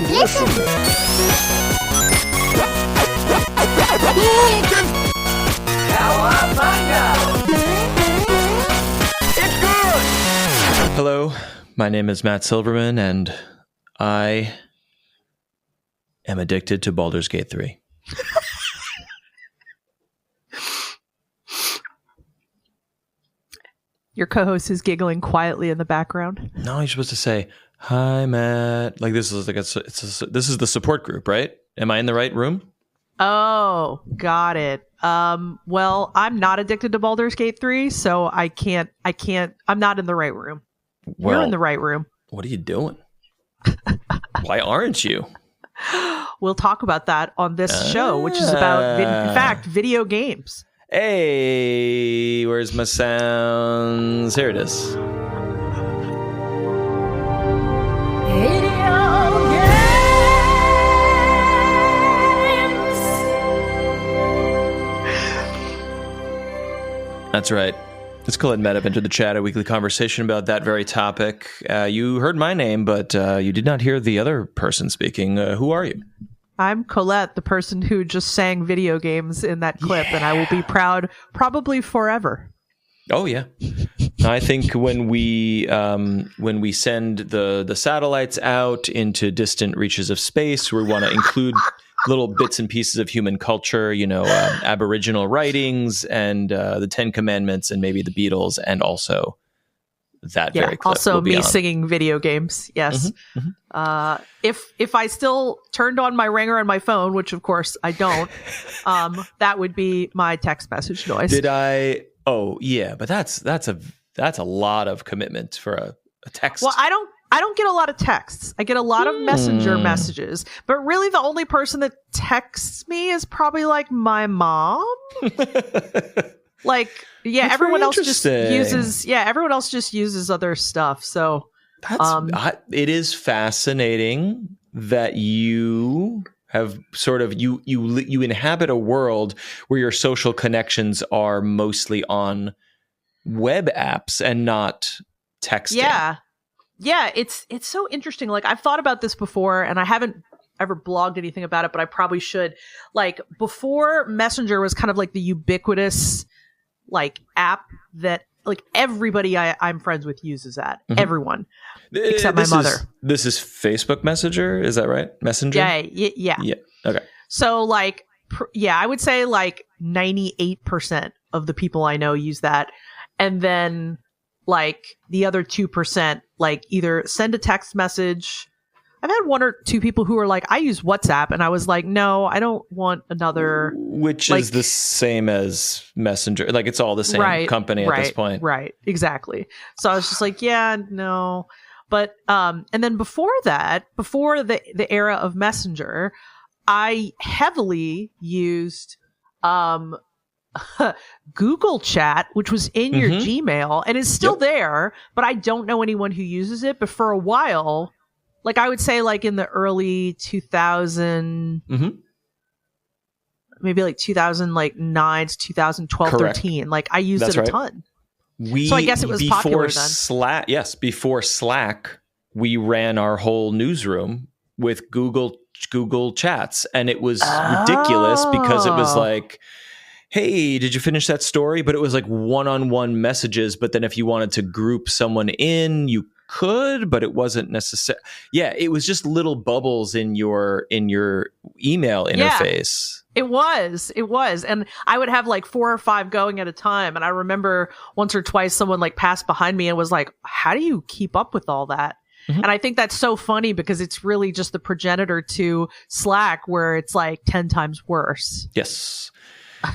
listen. It's good. Hello, my name is Matt Silverman, and I am addicted to Baldur's Gate 3. Your co-host is giggling quietly in the background. No, you're supposed to say, "Hi, Matt." Like this is like this is the support group, right? Am I in the right room? Oh, got it. Well, I'm not addicted to Baldur's Gate 3, so I can't, I'm not in the right room. Well, You're in the right room. What are you doing? Why aren't you? We'll talk about that on this show, which is about, in fact, video games. Hey, where's my sounds? Here it is. Video games. That's right. It's Colette and Matt have entered the chat, a weekly conversation about that very topic. You heard my name, but you did not hear the other person speaking. Who are you? I'm Colette, the person who just sang video games in that clip, and I will be proud probably forever. Oh yeah, I think when we send the satellites out into distant reaches of space, we want to include little bits and pieces of human culture, Aboriginal writings and the Ten Commandments and maybe the Beatles, and also that very clip. Also me singing video games. Yes. Mm-hmm, mm-hmm. If I still turned on my ringer on my phone, which of course I don't, that would be my text message noise. Did I? Oh yeah, but that's a lot of commitment for a text. Well, I don't get a lot of texts. I get a lot of messenger messages, but really the only person that texts me is probably like my mom. Like, yeah, that's everyone else just uses other stuff. So it is fascinating that you have sort of you inhabit a world where your social connections are mostly on web apps and not texting. Yeah, it's so interesting. Like, I've thought about this before, and I haven't ever blogged anything about it, but I probably should. Like, before Messenger was kind of like the ubiquitous like app that like everybody I'm friends with uses that. Mm-hmm. Everyone except my mother. This is Facebook Messenger, is that right? Messenger? Yeah. Okay. So like I would say like 98% of the people I know use that, and then like the other 2% like either send a text message. I've had one or two people who are like, I use WhatsApp, and I was like, no, I don't want another. Which is the same as Messenger. Like, it's all the same company at this point. Right, exactly. So I was just like, yeah, no. But, and then before that, before the era of Messenger, I heavily used Google Chat, which was in your Gmail, and is still there, but I don't know anyone who uses it. But for a while, like I would say like in the early 2000, maybe like 2009 to 2012, Correct. 13. Like I used it a ton. So I guess it was popular then. Before Slack, we ran our whole newsroom with Google Chats, and it was ridiculous because it was like, hey, did you finish that story? But it was like one-on-one messages. But then if you wanted to group someone in, you could, but it wasn't necessary. Yeah, it was just little bubbles in your email interface. It was. And I would have like 4 or 5 going at a time. And I remember once or twice someone like passed behind me and was like, how do you keep up with all that? Mm-hmm. And I think that's so funny because it's really just the progenitor to Slack, where it's like 10 times worse. Yes.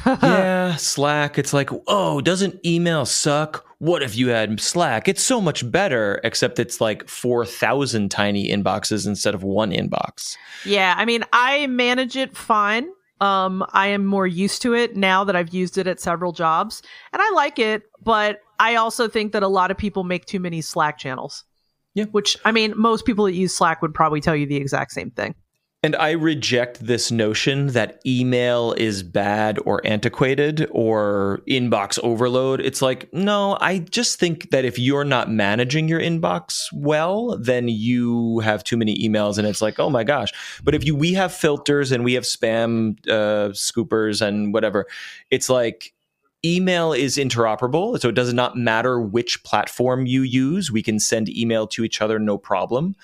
Yeah, Slack. It's like, oh, doesn't email suck? What if you had Slack? It's so much better, except it's like 4,000 tiny inboxes instead of one inbox. Yeah, I mean, I manage it fine. I am more used to it now that I've used it at several jobs, and I like it, but I also think that a lot of people make too many Slack channels. Yeah. Which, I mean, most people that use Slack would probably tell you the exact same thing. And I reject this notion that email is bad or antiquated or inbox overload. It's like, no, I just think that if you're not managing your inbox well, then you have too many emails and it's like, oh my gosh. But if we have filters and we have spam scoopers and whatever, it's like email is interoperable. So it does not matter which platform you use. We can send email to each other, no problem.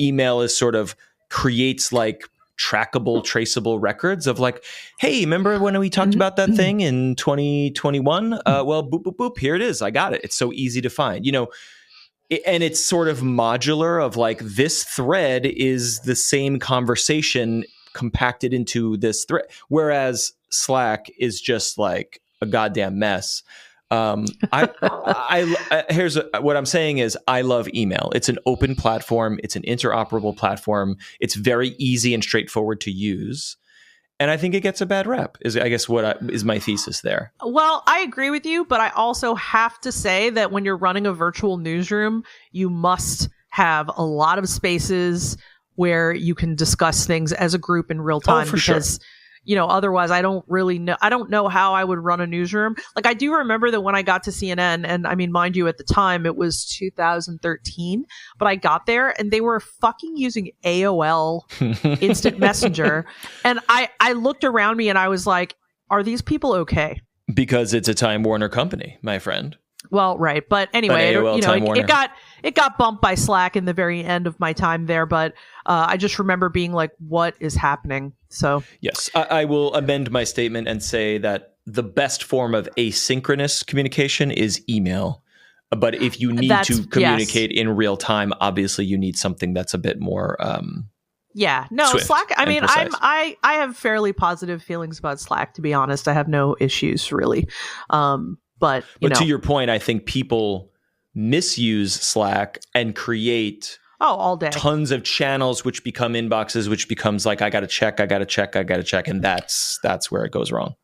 Email is sort of creates like trackable, traceable records of like, hey, remember when we talked about that thing in 2021? Well, boop, boop, boop, here it is. I got it. It's so easy to find, and it's sort of modular of like, this thread is the same conversation compacted into this thread. Whereas Slack is just like a goddamn mess. Here's what I'm saying is I love email. It's an open platform. It's an interoperable platform. It's very easy and straightforward to use. And I think it gets a bad rep is I guess is my thesis there. Well, I agree with you, but I also have to say that when you're running a virtual newsroom, you must have a lot of spaces where you can discuss things as a group in real time because otherwise I don't know how I would run a newsroom. Like I do remember that when I got to CNN, and I mean, mind you, at the time it was 2013, but I got there and they were fucking using AOL Instant Messenger. And I looked around me and I was like, are these people okay? Because it's a Time Warner company, my friend. Well, right. But anyway, it got bumped by Slack in the very end of my time there. But I just remember being like, what is happening? So yes, I will amend my statement and say that the best form of asynchronous communication is email. But if you need to communicate in real time, obviously you need something that's a bit more Slack. I mean, precise. I have fairly positive feelings about Slack, to be honest. I have no issues really. But to your point, I think people misuse Slack and create all day tons of channels, which become inboxes, which becomes like, I got to check. And that's where it goes wrong.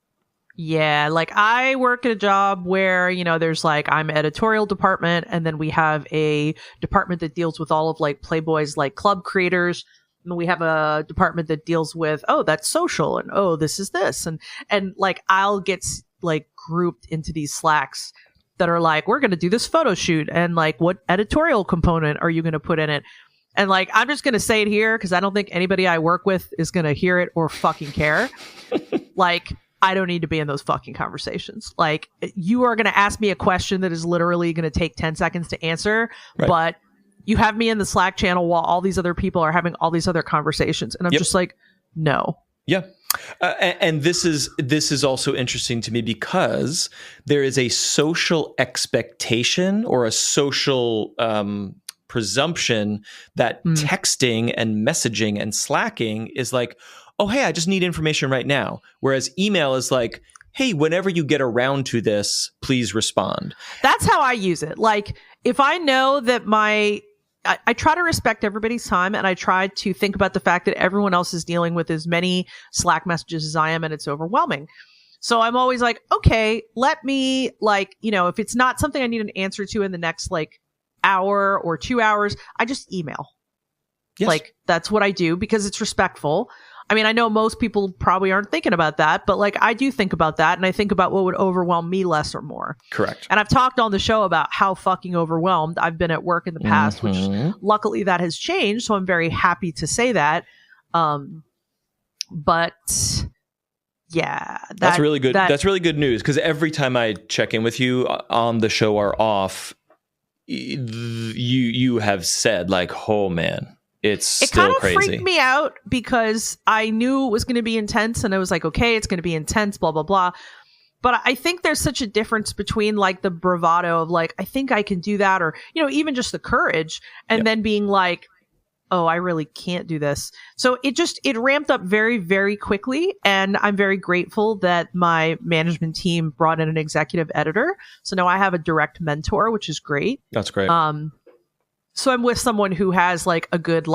Yeah. Like I work at a job where, there's like, I'm editorial department. And then we have a department that deals with all of like Playboy's like club creators. And we have a department that deals with, that's social. And, this is this. And like, I'll get like grouped into these Slacks that are like, we're going to do this photo shoot. And like, what editorial component are you going to put in it? And like, I'm just going to say it here because I don't think anybody I work with is going to hear it or fucking care. Like, I don't need to be in those fucking conversations. Like, you are going to ask me a question that is literally going to take 10 seconds to answer, right. But you have me in the Slack channel while all these other people are having all these other conversations. And I'm just like, no. Yeah. And this is also interesting to me because there is a social expectation or a social presumption that texting and messaging and slacking is like, oh, hey, I just need information right now. Whereas email is like, hey, whenever you get around to this, please respond. That's how I use it. Like, if I know that I try to respect everybody's time, and I try to think about the fact that everyone else is dealing with as many Slack messages as I am, and it's overwhelming. So I'm always like, okay, let me if it's not something I need an answer to in the next like hour or 2 hours, I just email. Yes. Like that's what I do because it's respectful. I mean, I know most people probably aren't thinking about that, but like I do think about that, and I think about what would overwhelm me less or more. Correct. And I've talked on the show about how fucking overwhelmed I've been at work in the past, which luckily that has changed. So I'm very happy to say that. But yeah, that's really good. That's really good news because every time I check in with you on the show or off, you have said like, oh man. It kind of crazy. Freaked me out because I knew it was going to be intense and I was like, okay, it's going to be intense, blah, blah, blah. But I think there's such a difference between like the bravado of like, I think I can do that, or, even just the courage and then being like, oh, I really can't do this. So it ramped up very, very quickly. And I'm very grateful that my management team brought in an executive editor. So now I have a direct mentor, which is great. That's great. So I'm with someone who has like a good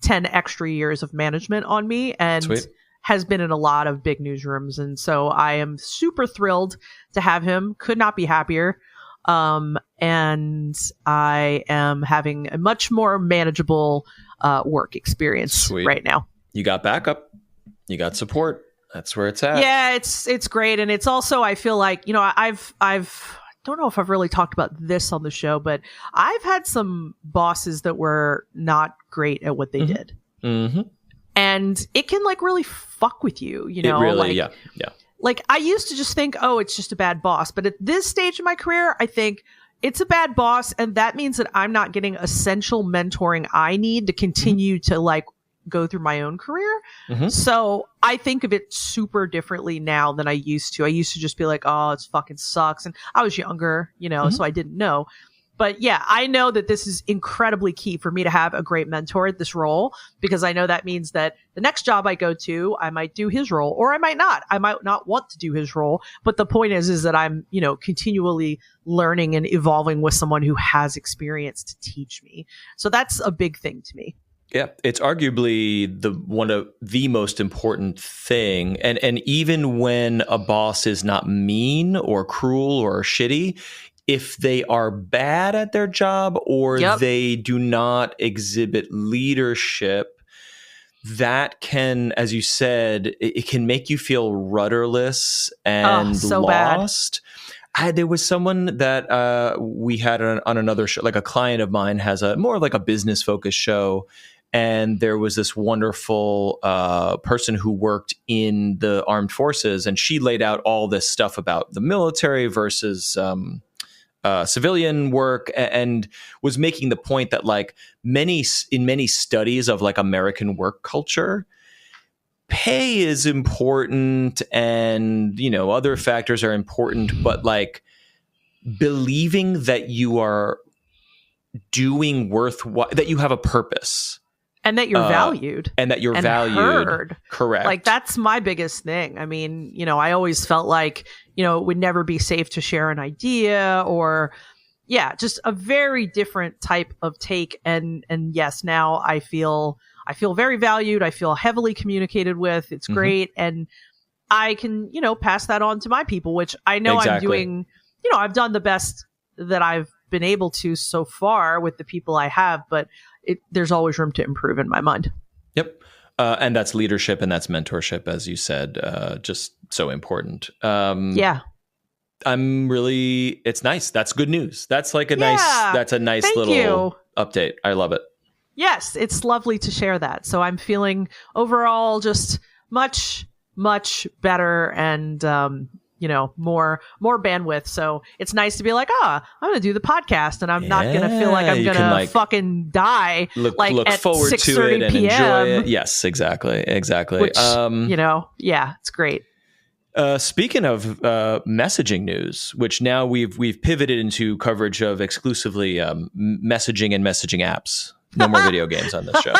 10 extra years of management on me and Sweet. Has been in a lot of big newsrooms. And so I am super thrilled to have him. Could not be happier. And I am having a much more manageable work experience right now. You got backup. You got support. That's where it's at. Yeah, it's great, and it's also, I feel like, I've don't know if I've really talked about this on the show, but I've had some bosses that were not great at what they did. Mm-hmm. And it can like really fuck with you, It really, yeah. Like I used to just think, oh, it's just a bad boss. But at this stage of my career, I think it's a bad boss. And that means that I'm not getting essential mentoring I need to continue to like go through my own career. So I think of it super differently now than I used to. I used to just be like, oh, it fucking sucks. And I was younger, so I didn't know. But yeah, I know that this is incredibly key for me to have a great mentor at this role, because I know that means that the next job I go to, I might do his role, or I might not. I might not want to do his role. But the point is that I'm, continually learning and evolving with someone who has experience to teach me. So that's a big thing to me. Yeah, it's arguably one of the most important thing. And even when a boss is not mean or cruel or shitty, if they are bad at their job or they do not exhibit leadership, that can, as you said, it can make you feel rudderless and so lost. There was someone that we had on another show, like a client of mine has a more like a business focused show. And there was this wonderful person who worked in the armed forces, and she laid out all this stuff about the military versus civilian work, and was making the point that like many studies of like American work culture, pay is important and other factors are important, but like believing that you are doing worthwhile, that you have a purpose. And that you're valued. And that you're valued. Heard. Correct. Like, that's my biggest thing. I mean, I always felt like, it would never be safe to share an idea, or, just a very different type of take. And yes, now I feel very valued. I feel heavily communicated with. It's great. And I can, pass that on to my people, which I know I'm doing, I've done the best that I've been able to so far with the people I have, but there's always room to improve in my mind. Yep. And that's leadership and that's mentorship, as you said, just so important. It's nice. That's good news. That's like a nice little update. I love it. Yes, it's lovely to share that. So I'm feeling overall just much, much better and, more bandwidth. So it's nice to be like, I'm going to do the podcast and I'm not going to feel like I'm going to fucking die. Look at forward to 6:30 it and PM. enjoy it. Yes, exactly. Which, it's great. Speaking of messaging news, which now we've pivoted into coverage of exclusively messaging and messaging apps. No more video games on this show.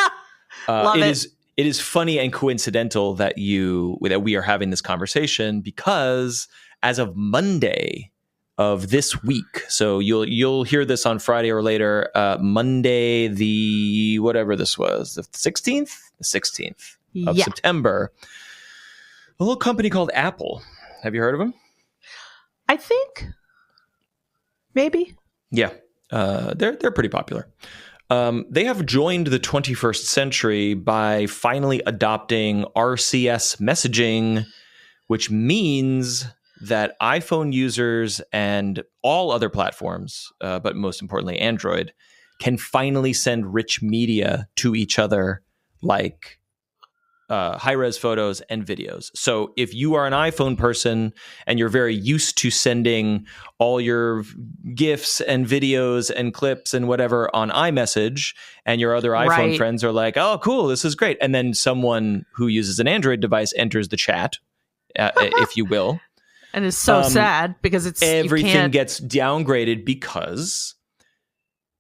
Love it. It is funny and coincidental that we are having this conversation, because as of Monday of this week, so you'll hear this on Friday or later, Monday the whatever this was, the 16th of September, a little company called Apple. Have you heard of them? I think maybe. Yeah, they're pretty popular. They have joined the 21st century by finally adopting RCS messaging, which means that iPhone users and all other platforms, but most importantly Android, can finally send rich media to each other, like high-res photos and videos. So if you are an iPhone person and you're very used to sending all your GIFs and videos and clips and whatever on iMessage, and your other iPhone friends are like, oh, cool, this is great. And then someone who uses an Android device enters the chat, if you will. And it's so sad because everything gets downgraded because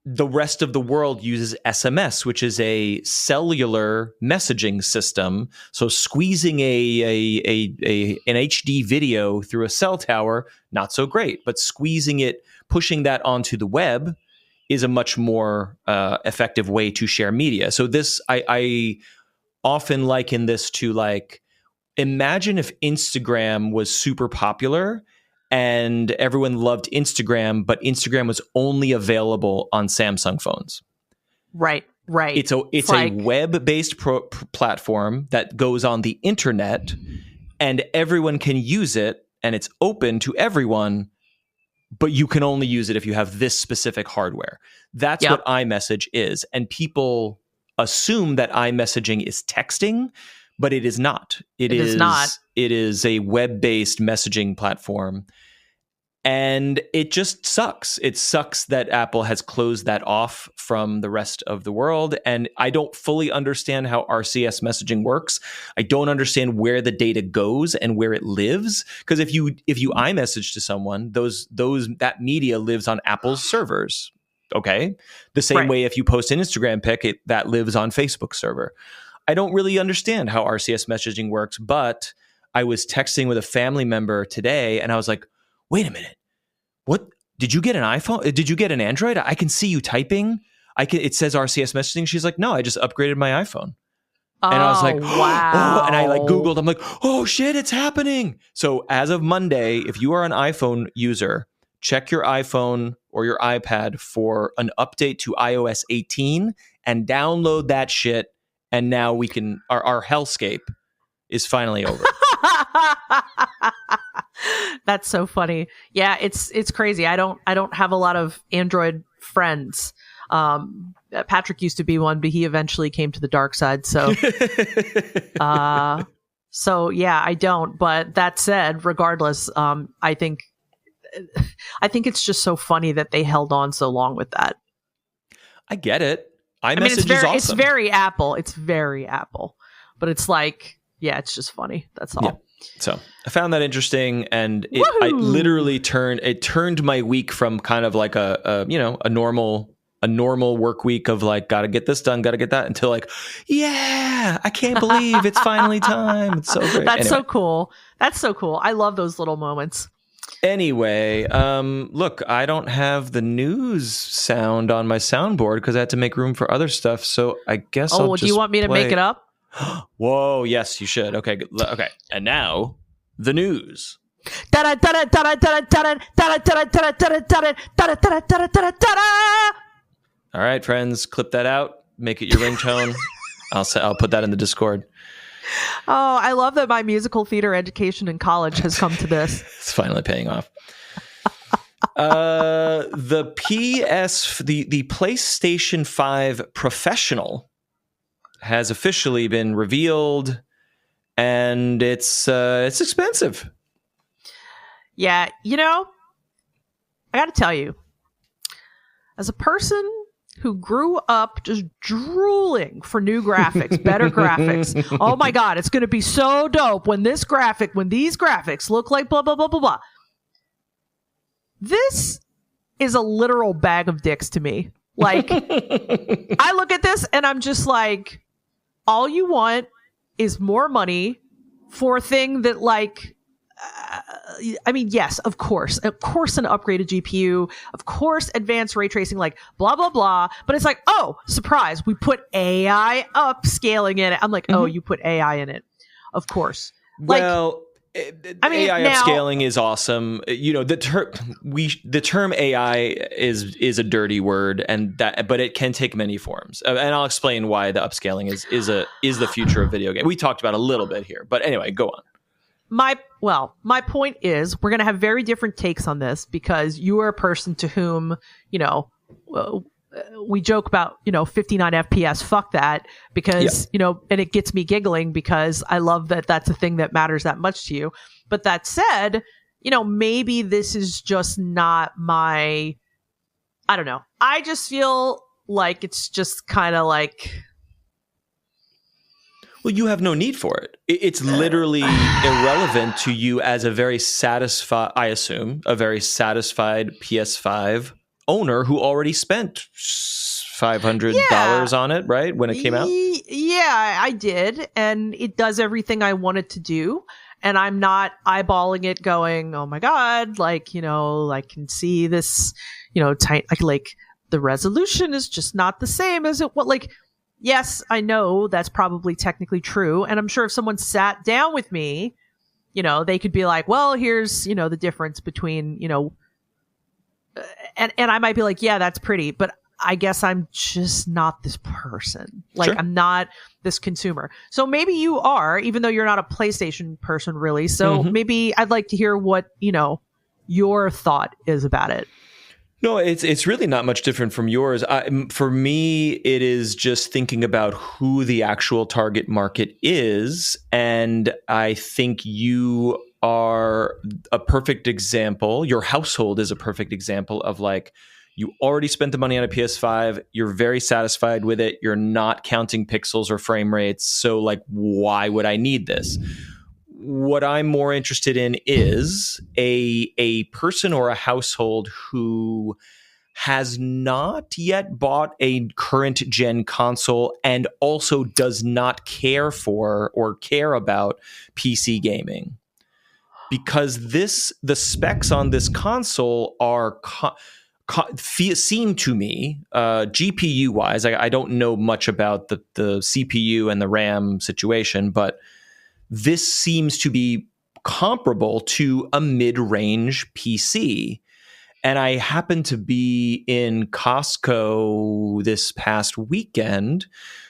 the rest of the world uses SMS, which is a cellular messaging system. So squeezing an HD video through a cell tower, not so great. But squeezing it, pushing that onto the web is a much more effective way to share media. So this, I often liken this to like, imagine if Instagram was super popular and everyone loved Instagram, but Instagram was only available on Samsung phones. Right. Right. It's a web-based platform that goes on the internet, and everyone can use it, and it's open to everyone, but you can only use it if you have this specific hardware. That's what iMessage is. And people assume that iMessaging is texting, but it is not. It is not. It is a web-based messaging platform. And it just sucks. It sucks that Apple has closed that off from the rest of the world. And I don't fully understand how RCS messaging works. I don't understand where the data goes and where it lives. Because if you iMessage to someone, that media lives on Apple's servers. Okay. The same way if you post an Instagram pic, that lives on Facebook's server. I don't really understand how RCS messaging works, but I was texting with a family member today and I was like, wait a minute. What? Did you get an iPhone? Did you get an Android? I can see you typing. It says RCS messaging. She's like, no, I just upgraded my iPhone. And I was like, wow. Oh, and I like Googled. I'm like, oh shit, it's happening. So as of Monday, if you are an iPhone user, check your iPhone or your iPad for an update to iOS 18 and download that shit. And now we can, our hellscape is finally over. That's so funny. Yeah, it's crazy. I don't have a lot of Android friends. Patrick used to be one, but he eventually came to the dark side. So, so yeah, I don't. But that said, regardless, I think it's just so funny that they held on so long with that. I get it. I mean, it's very, awesome. It's very Apple. It's very Apple. But it's like, yeah, it's just funny. That's all. Yeah. So I found that interesting, and I literally turned my week from kind of like a normal work week of like, gotta get this done, gotta get that, until like, yeah, I can't believe it's finally time. It's so great. That's so cool. That's so cool. I love those little moments. Anyway, look, I don't have the news sound on my soundboard because I had to make room for other stuff. So I guess I'll just do you want me to make it up? Whoa, yes, you should. Okay, okay. And now, the news. All right, friends, clip that out. Make it your ringtone. I'll put that in the Discord. Oh, I love that my musical theater education in college has come to this. It's finally paying off. The PlayStation 5 Professional has officially been revealed, and it's expensive. Yeah, I got to tell you, as a person who grew up just drooling for new graphics, better graphics. Oh my God, it's going to be so dope when these graphics look like blah, blah, blah, blah, blah. This is a literal bag of dicks to me. Like, I look at this and I'm just like, all you want is more money for a thing that, like, I mean, yes, of course, an upgraded GPU, of course, advanced ray tracing, like blah, blah, blah. But it's like, oh, surprise, we put AI upscaling in it. I'm like, oh, you put AI in it. Of course. Well, AI upscaling is awesome. The term AI is a dirty word, but it can take many forms. And I'll explain why the upscaling is the future of video game. We talked about a little bit here, but anyway, go on. My point is, we're going to have very different takes on this because you are a person to whom, we joke about, 59 FPS, fuck that, because, and it gets me giggling because I love that that's a thing that matters that much to you. But that said, maybe this is just not I don't know. I just feel like it's just kind of like... Well, you have no need for it. It's literally irrelevant to you as a very satisfied PS5 owner who already spent $500 on it, right? When it came out? Yeah, I did. And it does everything I want it to do. And I'm not eyeballing it going, oh my God, like, I can see this, tight, like the resolution is just not the same as it, yes, I know that's probably technically true. And I'm sure if someone sat down with me, they could be like, well, here's, the difference between, and I might be like, yeah, that's pretty. But I guess I'm just not this person. Like, Sure. I'm not this consumer. So maybe you are, even though you're not a PlayStation person, really. So maybe I'd like to hear what, your thought is about it. No, it's really not much different from yours. For me, it is just thinking about who the actual target market is. And I think you are a perfect example. Your household is a perfect example of like, you already spent the money on a PS5. You're very satisfied with it. You're not counting pixels or frame rates. So like, why would I need this? What I'm more interested in is a person or a household who has not yet bought a current gen console and also does not care for or care about PC gaming. Because the specs on this console are seem to me, GPU wise, I don't know much about the CPU and the RAM situation, but this seems to be comparable to a mid-range PC. And I happened to be in Costco this past weekend,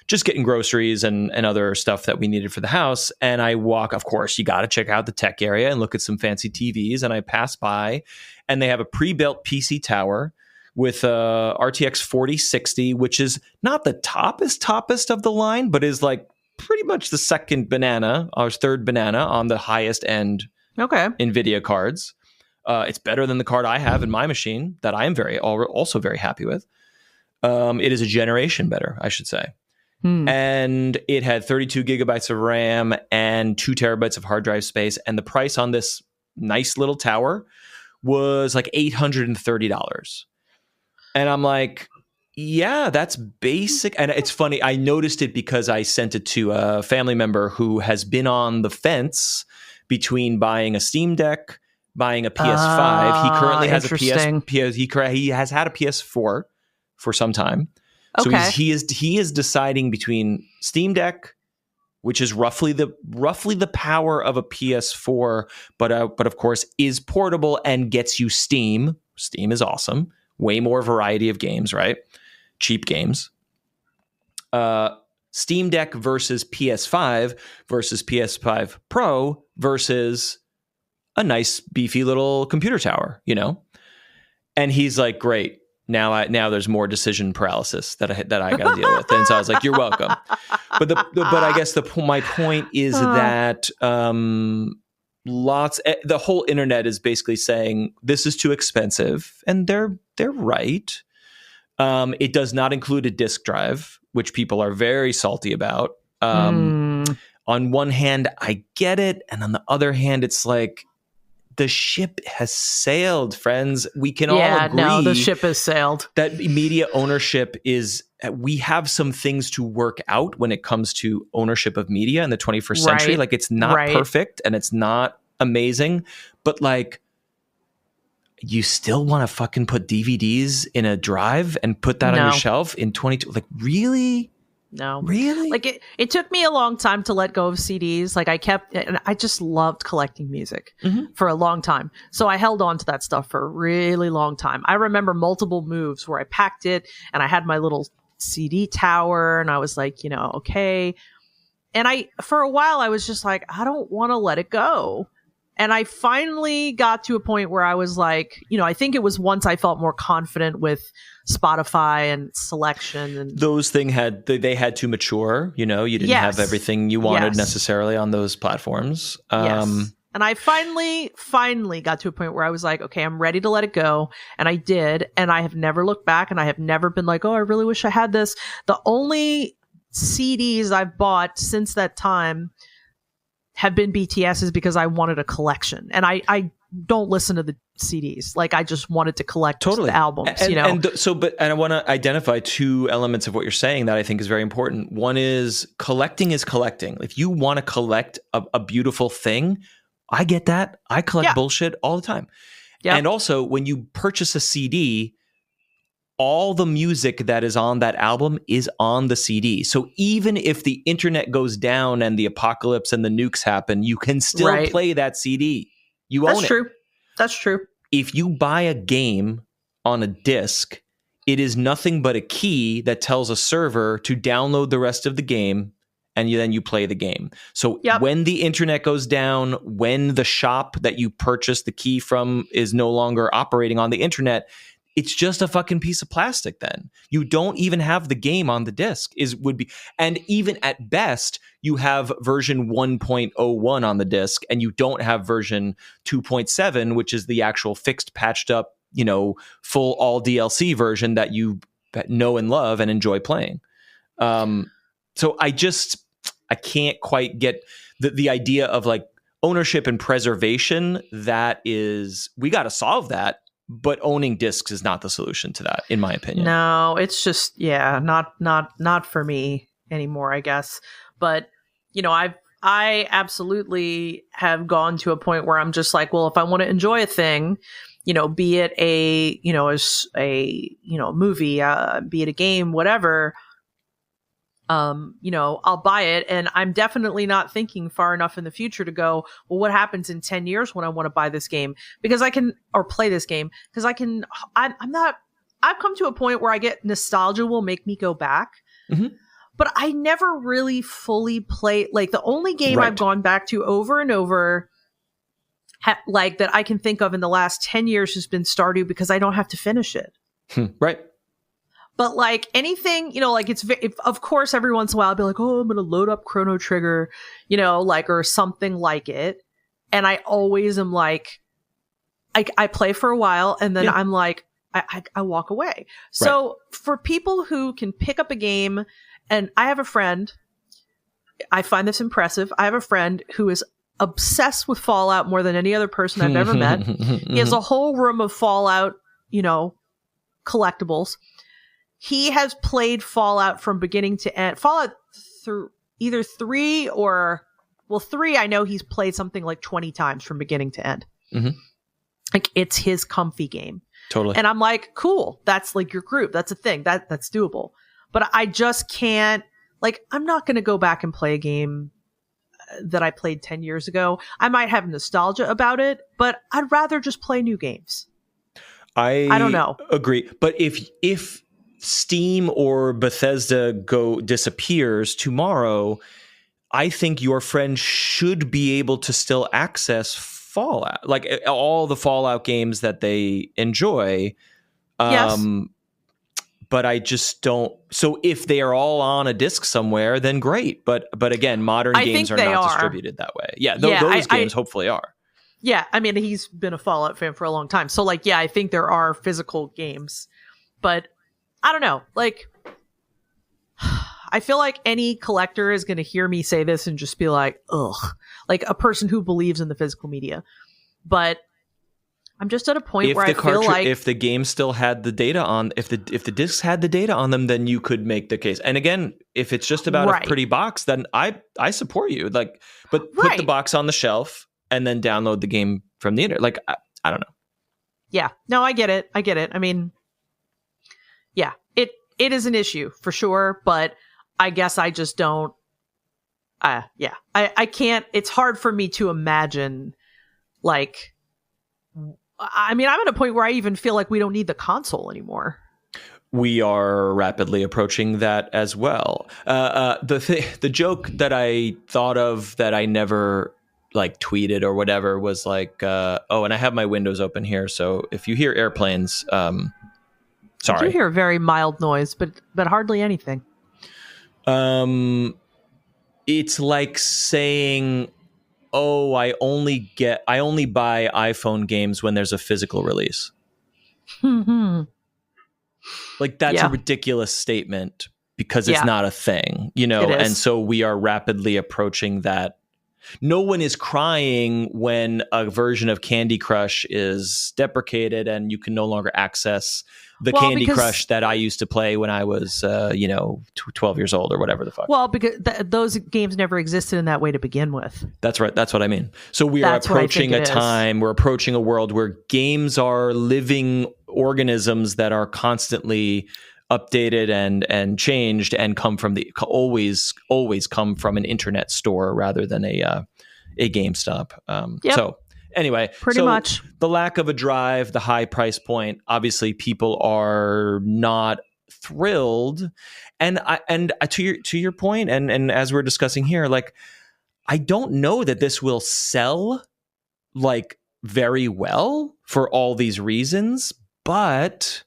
just getting groceries and other stuff that we needed for the house. And I walk, of course, you got to check out the tech area and look at some fancy TVs. And I pass by and they have a pre-built PC tower with a RTX 4060, which is not the toppest of the line, but is like pretty much the second banana or third banana on the highest end NVIDIA cards. It's better than the card I have in my machine that I am also very happy with. It is a generation better, I should say. And it had 32 gigabytes of RAM and 2 terabytes of hard drive space. And the price on this nice little tower was like $830. And I'm like, yeah, that's basic. And it's funny. I noticed it because I sent it to a family member who has been on the fence between buying a Steam Deck, buying a PS5. He currently has he has had a PS4 for some time. So he is deciding between Steam Deck, which is roughly the power of a PS4, but of course is portable and gets you Steam. Steam is awesome. Way more variety of games, right? Cheap games. Steam Deck versus PS5 versus PS5 Pro versus a nice beefy little computer tower, And he's like, great. Now there's more decision paralysis that I got to deal with. And so I was like, you're welcome. But I guess my point is that the whole internet is basically saying this is too expensive, and they're right. It does not include a disk drive, which people are very salty about. On one hand, I get it, and on the other hand, it's like the ship has sailed, friends. We can all agree. No, the ship has sailed. That media ownership is. We have some things to work out when it comes to ownership of media in the 21st century. Like, it's not perfect and it's not amazing, but like, you still want to fucking put DVDs in a drive and put that on your shelf in 22? Like, really? No. Really? Like, it took me a long time to let go of CDs. Like, I just loved collecting music for a long time. So I held on to that stuff for a really long time. I remember multiple moves where I packed it and I had my little CD tower and I was like, okay. And for a while, I was just like, I don't want to let it go. And I finally got to a point where I was like, I think it was once I felt more confident with Spotify and selection, and those things had to mature. You didn't have everything you wanted necessarily on those platforms. And I finally got to a point where I was like, okay, I'm ready to let it go. And I did. And I have never looked back, and I have never been like, oh, I really wish I had this. The only CDs I've bought since that time have been BTS's because I wanted a collection, and I don't listen to the CDs. Like, I just wanted to collect the albums, and I want to identify two elements of what you're saying that I think is very important. One is collecting. If you want to collect a beautiful thing, I get that. I collect bullshit all the time. Yeah. And also, when you purchase a CD, all the music that is on that album is on the CD. So even if the internet goes down and the apocalypse and the nukes happen, you can still play that CD. You own it. That's true. If you buy a game on a disc, it is nothing but a key that tells a server to download the rest of the game, and then you play the game. So when the internet goes down, when the shop that you purchased the key from is no longer operating on the internet, it's just a fucking piece of plastic then. You don't even have the game on the disc. And even at best, you have version 1.01 on the disc, and you don't have version 2.7, which is the actual fixed, patched up, full all DLC version that you know and love and enjoy playing. So I can't quite get the idea of like ownership and preservation. We got to solve that. But owning discs is not the solution to that, in my opinion. No, it's just, not for me anymore, I guess. But, I absolutely have gone to a point where I'm just like, well, if I want to enjoy a thing, be it a movie, be it a game, whatever, I'll buy it. And I'm definitely not thinking far enough in the future to go, well, what happens in 10 years when I want to buy this game? Because or play this game. Because I've come to a point where I get nostalgia will make me go back. Mm-hmm. But I never really fully play. Like the only game I've gone back to over and over, like that I can think of in the last 10 years has been Stardew, because I don't have to finish it. Right. But like anything, like of course, every once in a while I'll be like, oh, I'm going to load up Chrono Trigger, or something like it. And I always am like, I play for a while and then I'm like, I walk away. So for people who can pick up a game, and I have a friend, I find this impressive. I have a friend who is obsessed with Fallout more than any other person I've ever met. He has a whole room of Fallout, collectibles. He has played Fallout from beginning to end. Fallout through either 3 or 3. I know he's played something like 20 times from beginning to end. Mm-hmm. Like it's his comfy game. Totally. And I'm like, cool. That's like your group. That's a thing. That's doable. But I just can't. Like, I'm not going to go back and play a game that I played 10 years ago. I might have nostalgia about it, but I'd rather just play new games. I don't know. Agree. But if Steam or Bethesda disappears tomorrow, I think your friend should be able to still access Fallout, like all the Fallout games that they enjoy. Yes. But I just don't. So if they are all on a disc somewhere, then great. But again, modern games are not distributed that way. Yeah, those games hopefully are. Yeah, I mean, he's been a Fallout fan for a long time. So like, yeah, I think there are physical games, but I don't know. Like, I feel like any collector is going to hear me say this and just be like, ugh, like a person who believes in the physical media. But I'm just at a point where I feel like if the game still had the data on, if the discs had the data on them, then you could make the case. And again, if it's just about a pretty box, then I support you. Like, but put the box on the shelf and then download the game from the internet. Like, I don't know. Yeah, no, I get it. I mean, yeah, it is an issue for sure, but I guess I just don't. I can't. It's hard for me to imagine. Like, I mean, I'm at a point where I even feel like we don't need the console anymore. We are rapidly approaching that as well. The joke that I thought of that I never like tweeted or whatever was like, oh, and I have my windows open here, so if you hear airplanes, sorry. I do hear a very mild noise, but hardly anything. It's like saying, oh, I only buy iPhone games when there's a physical release. Like that's a ridiculous statement because it's not a thing, and so we are rapidly approaching that. No one is crying when a version of Candy Crush is deprecated and you can no longer access the Candy Crush that I used to play when I was, 12 years old or whatever the fuck. Well, because those games never existed in that way to begin with. That's right. That's what I mean. So we are approaching a time, we're approaching a world where games are living organisms that are constantly updated and changed and come from always come from an internet store rather than a GameStop. So Anyway, Pretty so much. the lack of a drive, the high price point, obviously people are not thrilled. And to your point, and as we're discussing here, like, I don't know that this will sell like very well for all these reasons, but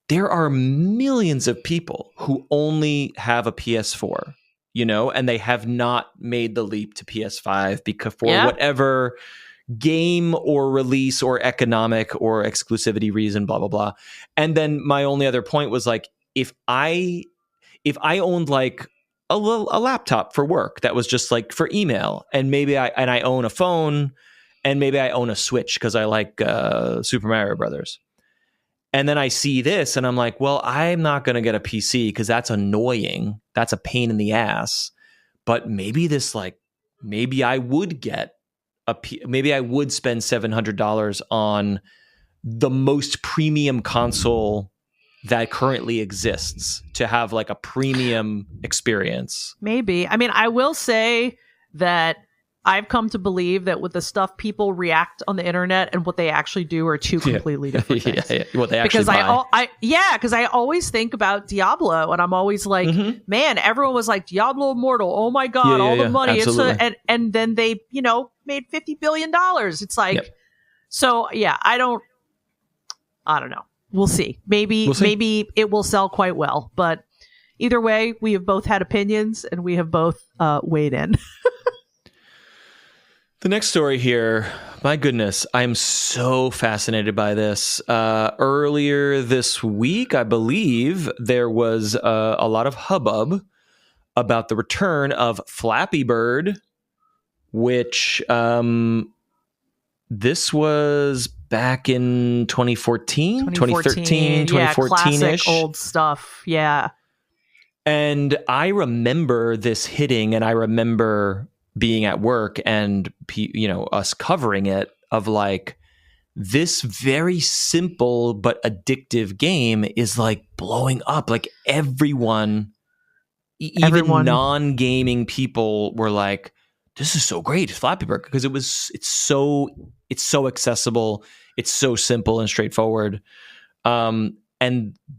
there are millions of people who only have a PS4, and they have not made the leap to PS5 because for whatever game or release or economic or exclusivity reason, blah, blah, blah. And then my only other point was like, if I owned like a laptop for work that was just like for email, and maybe I own a phone, and maybe I own a Switch because I like Super Mario Brothers. And then I see this and I'm like, well, I'm not going to get a PC because that's annoying. That's a pain in the ass. But maybe maybe I would get maybe I would spend $700 on the most premium console that currently exists to have like a premium experience. Maybe. I mean, I will say that I've come to believe that with the stuff people react on the internet and what they actually do are two completely different things. What they actually buy. Because I always think about Diablo, and I'm always like, man, everyone was like, Diablo Immortal, oh my God, all the money. And then they, made $50 billion. It's like, so yeah, I don't know. We'll see. Maybe it will sell quite well, but either way, we have both had opinions and we have both weighed in. The next story here, my goodness, I'm so fascinated by this. Earlier this week, I believe, there was a lot of hubbub about the return of Flappy Bird, which this was back in 2013, 2013-ish. Yeah, classic old stuff, yeah. And I remember this hitting, and I remember being at work and us covering it, of like, this very simple but addictive game is like blowing up. Like everyone, even non-gaming people were like, this is so great, Flappy Bird, because it's so accessible, it's so simple and straightforward. And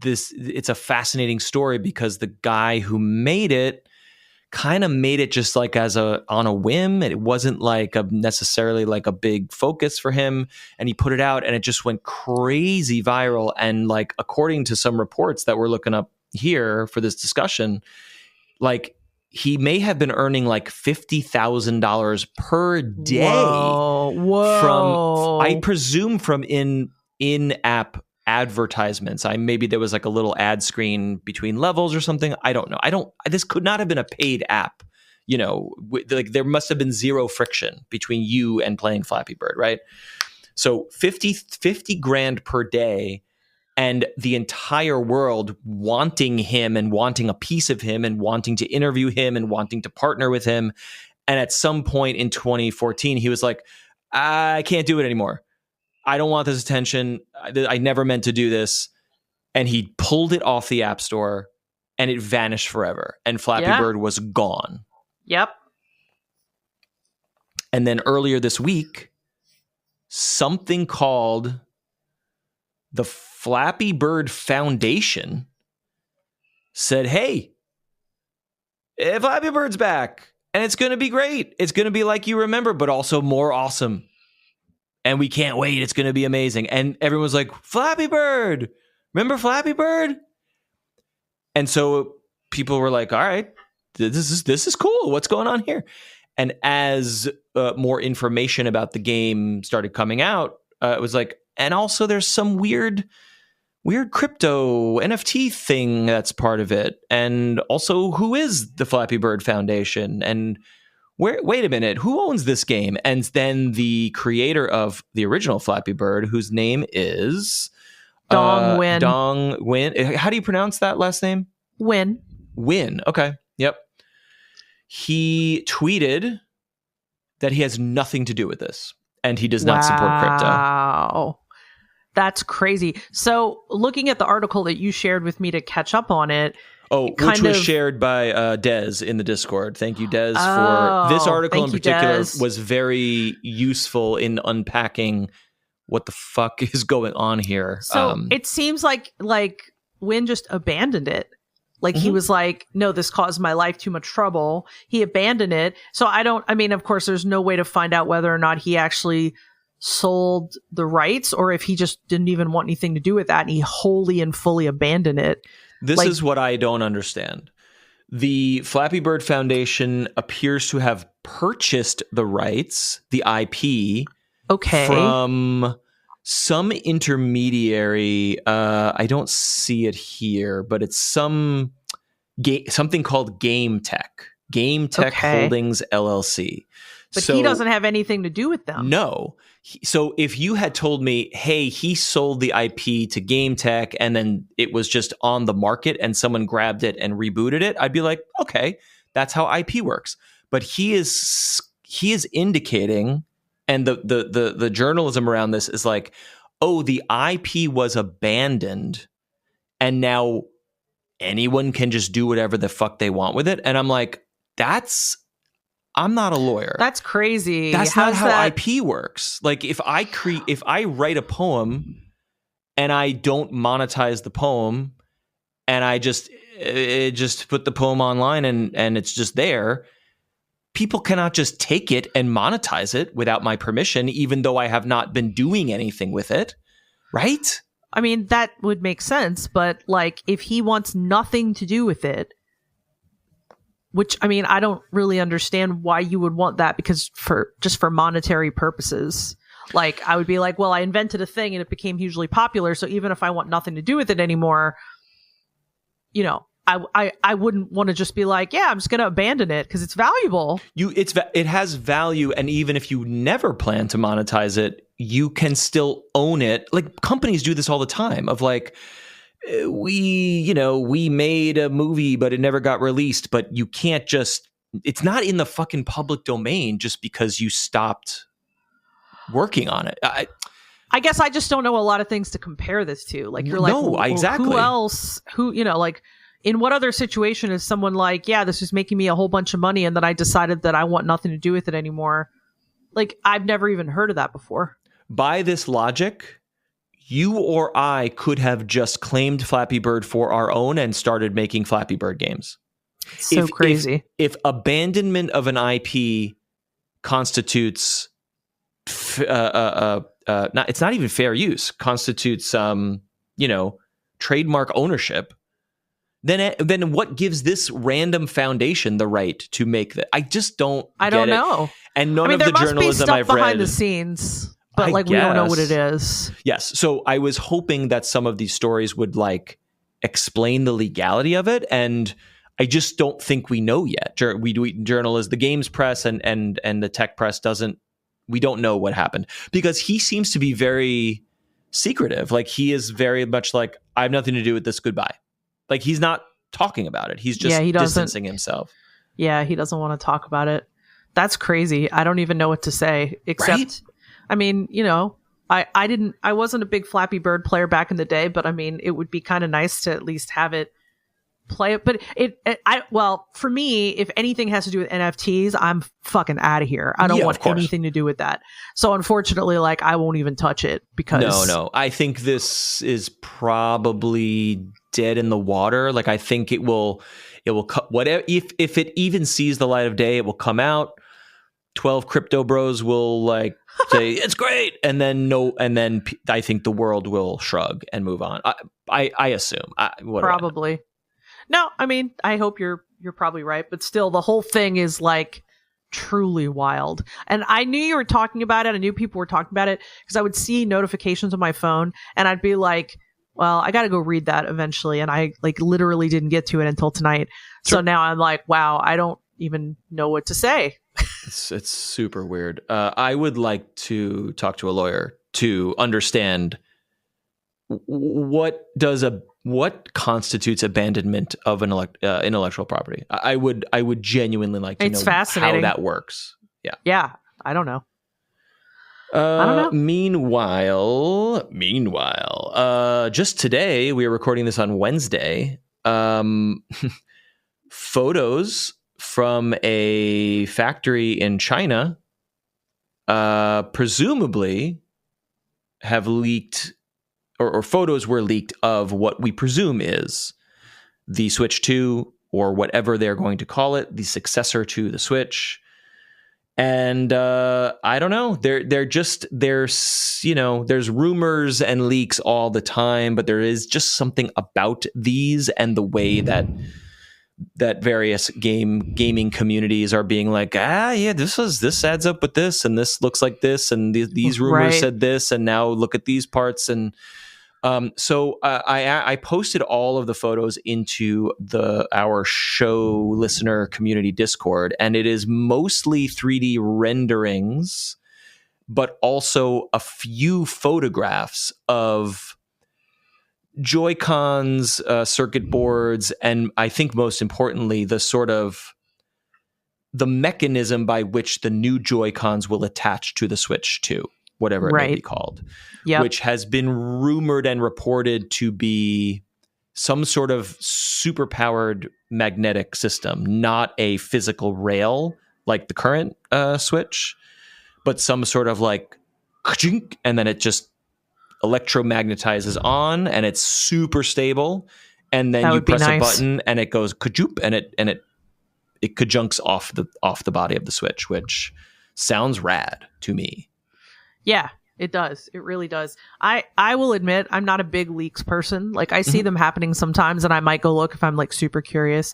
it's a fascinating story because the guy who made it kind of made it just like on a whim. It wasn't like necessarily like a big focus for him, and he put it out and it just went crazy viral. And like, according to some reports that we're looking up here for this discussion, like he may have been earning like $50,000 per day. Whoa. From, I presume, from in-app advertisements. Maybe there was like a little ad screen between levels or something. I don't know. This could not have been a paid app. Like there must have been zero friction between you and playing Flappy Bird, right? So 50 grand per day, and the entire world wanting him and wanting a piece of him and wanting to interview him and wanting to partner with him. And at some point in 2014, he was like, I can't do it anymore. I don't want this attention. I never meant to do this. And he pulled it off the App Store and it vanished forever. And Flappy Bird was gone. Yep. And then earlier this week, something called the Flappy Bird Foundation said, hey, Flappy Bird's back and it's going to be great. It's going to be like you remember, but also more awesome. And we can't wait. It's going to be amazing. And everyone was like, Flappy Bird. Remember Flappy Bird? And so people were like, all right, this is cool. What's going on here? And as more information about the game started coming out, it was like, and also there's some weird crypto NFT thing that's part of it. And also, who is the Flappy Bird Foundation? And wait a minute, who owns this game? And then the creator of the original Flappy Bird, whose name is Nguyen. Nguyen. How do you pronounce that last name? Nguyen. Okay. Yep. He tweeted that he has nothing to do with this and he does not support crypto. Wow. That's crazy. So looking at the article that you shared with me to catch up on it, Oh, which was shared by Dez in the Discord. Thank you, Dez, for this article in particular. Was very useful in unpacking what the fuck is going on here. So it seems like Nguyen just abandoned it. Like he was like, no, this caused my life too much trouble. He abandoned it. So of course, there's no way to find out whether or not he actually sold the rights or if he just didn't even want anything to do with that and he wholly and fully abandoned it. This is what I don't understand. The Flappy Bird Foundation appears to have purchased the rights, the IP, from some intermediary. I don't see it here, but it's something called Game Tech Holdings LLC. But he doesn't have anything to do with them. No. So if you had told me, hey, he sold the IP to Game Tech and then it was just on the market and someone grabbed it and rebooted it, I'd be like, okay, that's how IP works. But he is indicating, and the journalism around this is like, oh, the IP was abandoned and now anyone can just do whatever the fuck they want with it. And I'm like, I'm not a lawyer. That's crazy. That's not how IP works. Like if I write a poem and I don't monetize the poem and I just put the poem online and it's just there, people cannot just take it and monetize it without my permission, even though I have not been doing anything with it. Right? I mean, that would make sense. But like if he wants nothing to do with it, which, I mean, I don't really understand why you would want that because for monetary purposes. Like, I would be like, well, I invented a thing and it became hugely popular. So even if I want nothing to do with it anymore, I wouldn't want to just be like, yeah, I'm just going to abandon it because it's valuable. It has value. And even if you never plan to monetize it, you can still own it. Like companies do this all the time of like, we made a movie, but it never got released. But you can't it's not in the fucking public domain just because you stopped working on it. I guess I just don't know a lot of things to compare this to. Like, you're like, well, exactly. Who else? Like, in what other situation is someone like, yeah, this is making me a whole bunch of money, and then I decided that I want nothing to do with it anymore? Like, I've never even heard of that before. By this logic, you or I could have just claimed Flappy Bird for our own and started making Flappy Bird games. So crazy. If abandonment of an IP constitutes, it's not even fair use, constitutes, trademark ownership, then what gives this random foundation the right to make that? I just don't. I don't know. And none of the journalism I've read behind the scenes. But we don't know what it is. Yes. So I was hoping that some of these stories would like explain the legality of it. And I just don't think we know yet. Journalists, the games press and the tech press we don't know what happened because he seems to be very secretive. Like he is very much like, I have nothing to do with this. Goodbye. Like he's not talking about it. He's just distancing himself. Yeah. He doesn't want to talk about it. That's crazy. I don't even know what to say except... Right? I mean, I wasn't a big Flappy Bird player back in the day, but I mean, it would be kind of nice to at least have it play it. But for me, if anything has to do with NFTs, I'm fucking out of here. I don't want anything to do with that. So unfortunately, like I won't even touch it because no, I think this is probably dead in the water. Like I think it will whatever, if it even sees the light of day, it will come out. 12 crypto bros will like say it's great, and then I think the world will shrug and move on. I assume. Probably. No, I mean, I hope you're probably right, but still, the whole thing is like truly wild. And I knew you were talking about it. I knew people were talking about it because I would see notifications on my phone, and I'd be like, well, I got to go read that eventually, and I like literally didn't get to it until tonight. Sure. So now I'm like, wow, I don't even know what to say. It's super weird. I would like to talk to a lawyer to understand what constitutes abandonment of an intellectual property. I would genuinely like to know how that works. Yeah. Yeah. I don't know. I don't know. Meanwhile, just today, we are recording this on Wednesday. photos from a factory in China presumably have leaked, or photos were leaked of what we presume is the Switch 2, or whatever they're going to call it, the successor to the Switch. And I don't know. There's rumors and leaks all the time, but there is just something about these and the way that various gaming communities are being like, this adds up with this, and this looks like this, and these rumors said this, and now look at these parts. And so I posted all of the photos into our show listener community Discord, and it is mostly 3D renderings, but also a few photographs of Joy-Cons, circuit boards, and I think most importantly, the mechanism by which the new Joy-Cons will attach to the Switch 2. Whatever it may be called, which has been rumored and reported to be some sort of super-powered magnetic system, not a physical rail like the current Switch, but some sort of like, and then it just electromagnetizes on, and it's super stable. And then you press a button, and it goes kajoop, and it conjuncts off the body of the Switch, which sounds rad to me. Yeah, it does. It really does. I will admit I'm not a big leaks person. Like I see them happening sometimes and I might go look if I'm like super curious.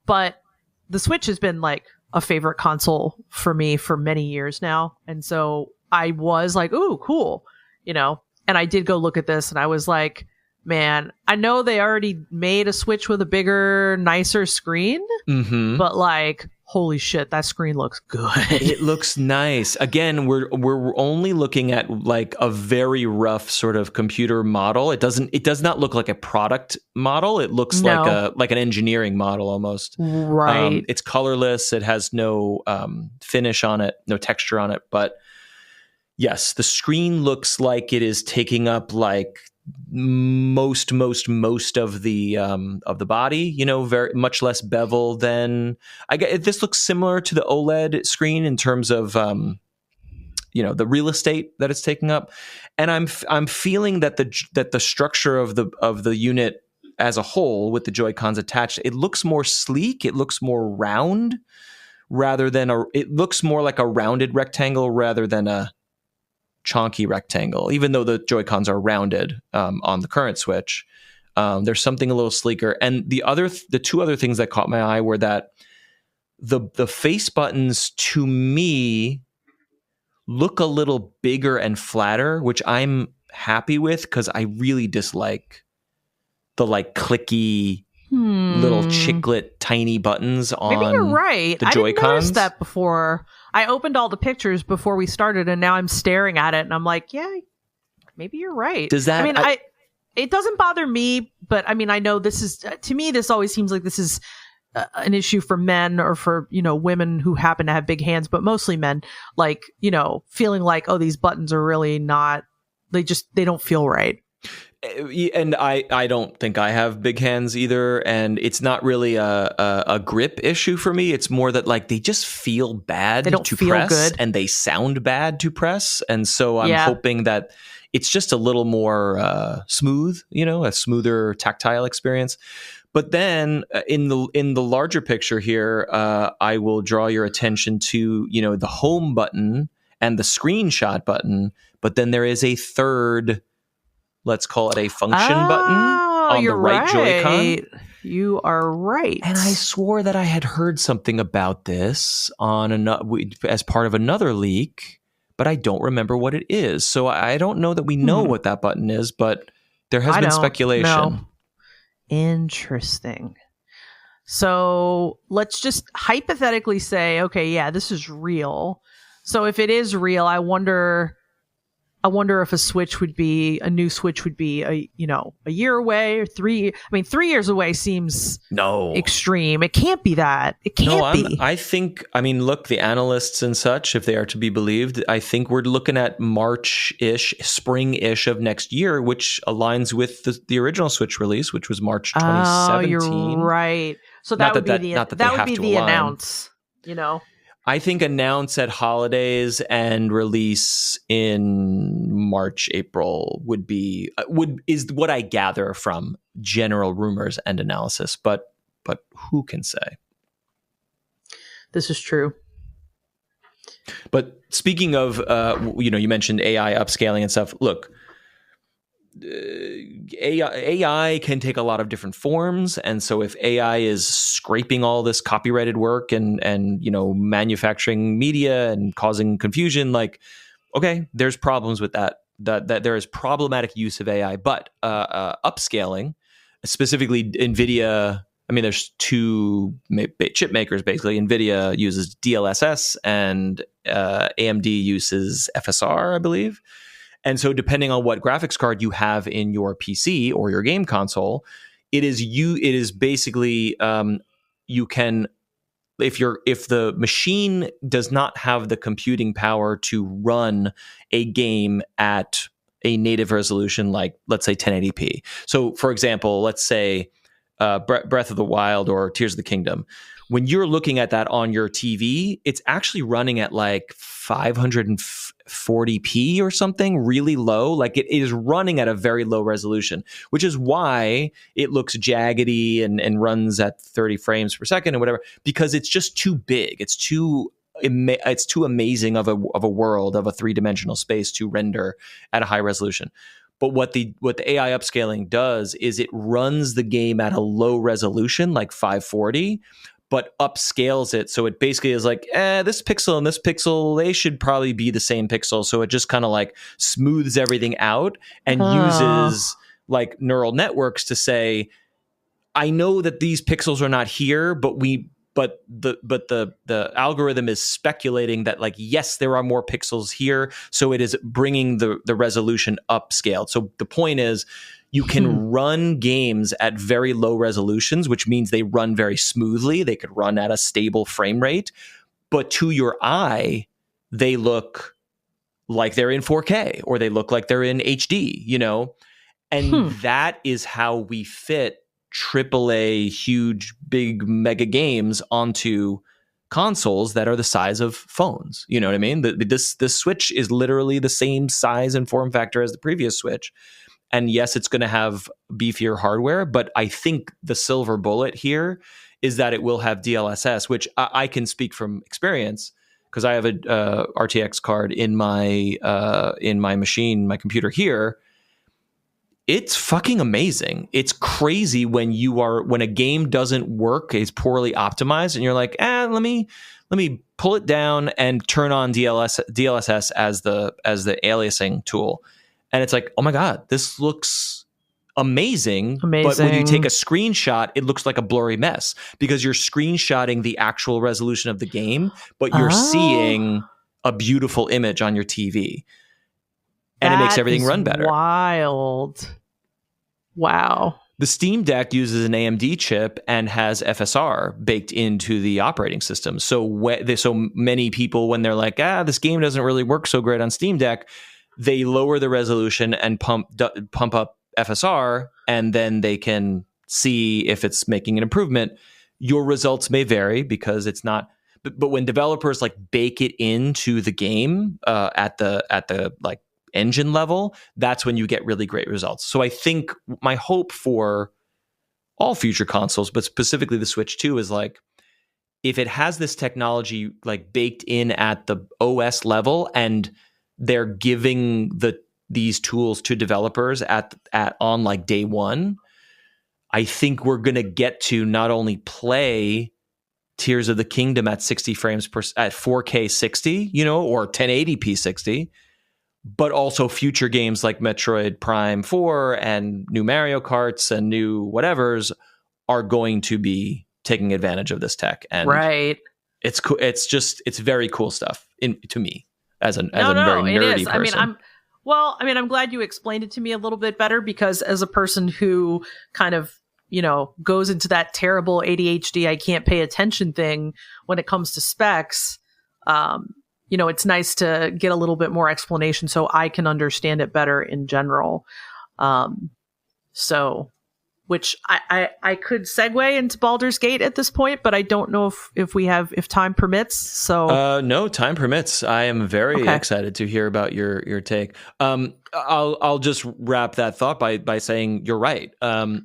But the Switch has been like a favorite console for me for many years now. And so I was like, ooh, cool. And I did go look at this and I was like, man, I know they already made a Switch with a bigger, nicer screen, but like, holy shit, that screen looks good. It looks nice. Again, we're only looking at like a very rough sort of computer model. It does not look like a product model. It looks like an engineering model almost. Right. It's colorless. It has no finish on it, no texture on it. But yes, the screen looks like it is taking up like most of the body, very much less bevel than this looks similar to the OLED screen in terms of the real estate that it's taking up. And I'm feeling that the structure of the unit as a whole with the Joy-Cons attached, it looks more sleek, it looks more round rather than it looks more like a rounded rectangle rather than a chonky rectangle, even though the Joy-Cons are rounded on the current Switch. There's something a little sleeker. And the two other things that caught my eye were that the face buttons to me look a little bigger and flatter, which I'm happy with because I really dislike the like clicky little chiclet tiny buttons on Maybe you're right. the Joy-Cons. I didn't notice that before. I opened all the pictures before we started, and now I'm staring at it, and I'm like, yeah, maybe you're right. Does that? I mean, it doesn't bother me, but I mean, I know this is to me. This always seems like this is an issue for men or for women who happen to have big hands, but mostly men. Like feeling like, oh, these buttons are really not. They don't feel right. And I don't think I have big hands either, and it's not really a grip issue for me. It's more that like they just feel bad to press, good. And they sound bad to press, and so I'm hoping that it's just a little more smooth, a smoother tactile experience. But then in the larger picture here, I will draw your attention to the home button and the screenshot button, but then there is a third. Let's call it a function button on the right Joy-Con. You are right. And I swore that I had heard something about this as part of another leak, but I don't remember what it is. So I don't know that we know what that button is, but there has been speculation. No. Interesting. So let's just hypothetically say, okay, yeah, this is real. So if it is real, I wonder I wonder if a new Switch would be a year away or 3. I mean, 3 years away seems extreme. It can't be that. It can't be. I think, I mean, look, the analysts and such, if they are to be believed, I think we're looking at March-ish, spring-ish of next year, which aligns with the original Switch release, which was March 2017. Oh, you're right. So that would be the announce, I think announce at holidays and release in March, April is what I gather from general rumors and analysis, but who can say? This is true. But speaking of, you mentioned AI upscaling and stuff. Look, AI can take a lot of different forms, and so if AI is scraping all this copyrighted work and manufacturing media and causing confusion, like, okay, there's problems with that there is problematic use of AI. But upscaling, specifically NVIDIA, I mean, there's two chip makers basically. NVIDIA uses DLSS and AMD uses FSR, I believe. And so depending on what graphics card you have in your PC or your game console, it is basically you can, if the machine does not have the computing power to run a game at a native resolution, like let's say 1080p. So for example, let's say Breath of the Wild or Tears of the Kingdom. When you're looking at that on your TV, it's actually running at like 540p or something, really low. Like it is running at a very low resolution, which is why it looks jaggedy and runs at 30 frames per second and whatever, because it's just too big. It's too amazing of a world, of a three-dimensional space to render at a high resolution. But what the AI upscaling does is it runs the game at a low resolution, like 540, but upscales it. So it basically is like, this pixel and this pixel, they should probably be the same pixel. So it just kind of like smooths everything out and uses like neural networks to say, I know that these pixels are not here, but the algorithm is speculating that, like, yes, there are more pixels here, so it is bringing the resolution upscaled. So the point is, you can run games at very low resolutions, which means they run very smoothly. They could run at a stable frame rate, but to your eye, they look like they're in 4K or they look like they're in HD, And that is how we fit AAA, huge, big, mega games onto consoles that are the size of phones. You know what I mean? This Switch is literally the same size and form factor as the previous Switch. And yes, it's going to have beefier hardware, but I think the silver bullet here is that it will have DLSS, which I can speak from experience because I have a RTX card in my machine, my computer here. It's fucking amazing. It's crazy when a game doesn't work, it's poorly optimized, and you're like, let me pull it down and turn on DLSS as the aliasing tool. And it's like, oh my God, this looks amazing. But when you take a screenshot, it looks like a blurry mess because you're screenshotting the actual resolution of the game, but you're seeing a beautiful image on your TV. And it makes everything run better. Wild. Wow. The Steam Deck uses an AMD chip and has FSR baked into the operating system. So so many people, when they're like, this game doesn't really work so great on Steam Deck, they lower the resolution and pump up FSR, and then they can see if it's making an improvement. Your results may vary because it's not. But when developers like bake it into the game at the like engine level, that's when you get really great results. So I think my hope for all future consoles, but specifically the Switch 2, is like, if it has this technology like baked in at the OS level and they're giving these tools to developers on like day one, I think we're going to get to not only play Tears of the Kingdom at 60 frames at 4K 60, or 1080p 60, but also future games like Metroid Prime 4 and new Mario Karts and new whatevers are going to be taking advantage of this tech. And it's cool. It's very cool stuff to me as a very nerdy person. I mean, Well, I mean, I'm glad you explained it to me a little bit better, because as a person who kind of, goes into that terrible ADHD, I can't pay attention thing when it comes to specs, it's nice to get a little bit more explanation so I can understand it better in general. Which I could segue into Baldur's Gate at this point, but I don't know if time permits. So no, time permits. I am very excited to hear about your take. I'll just wrap that thought by saying you're right.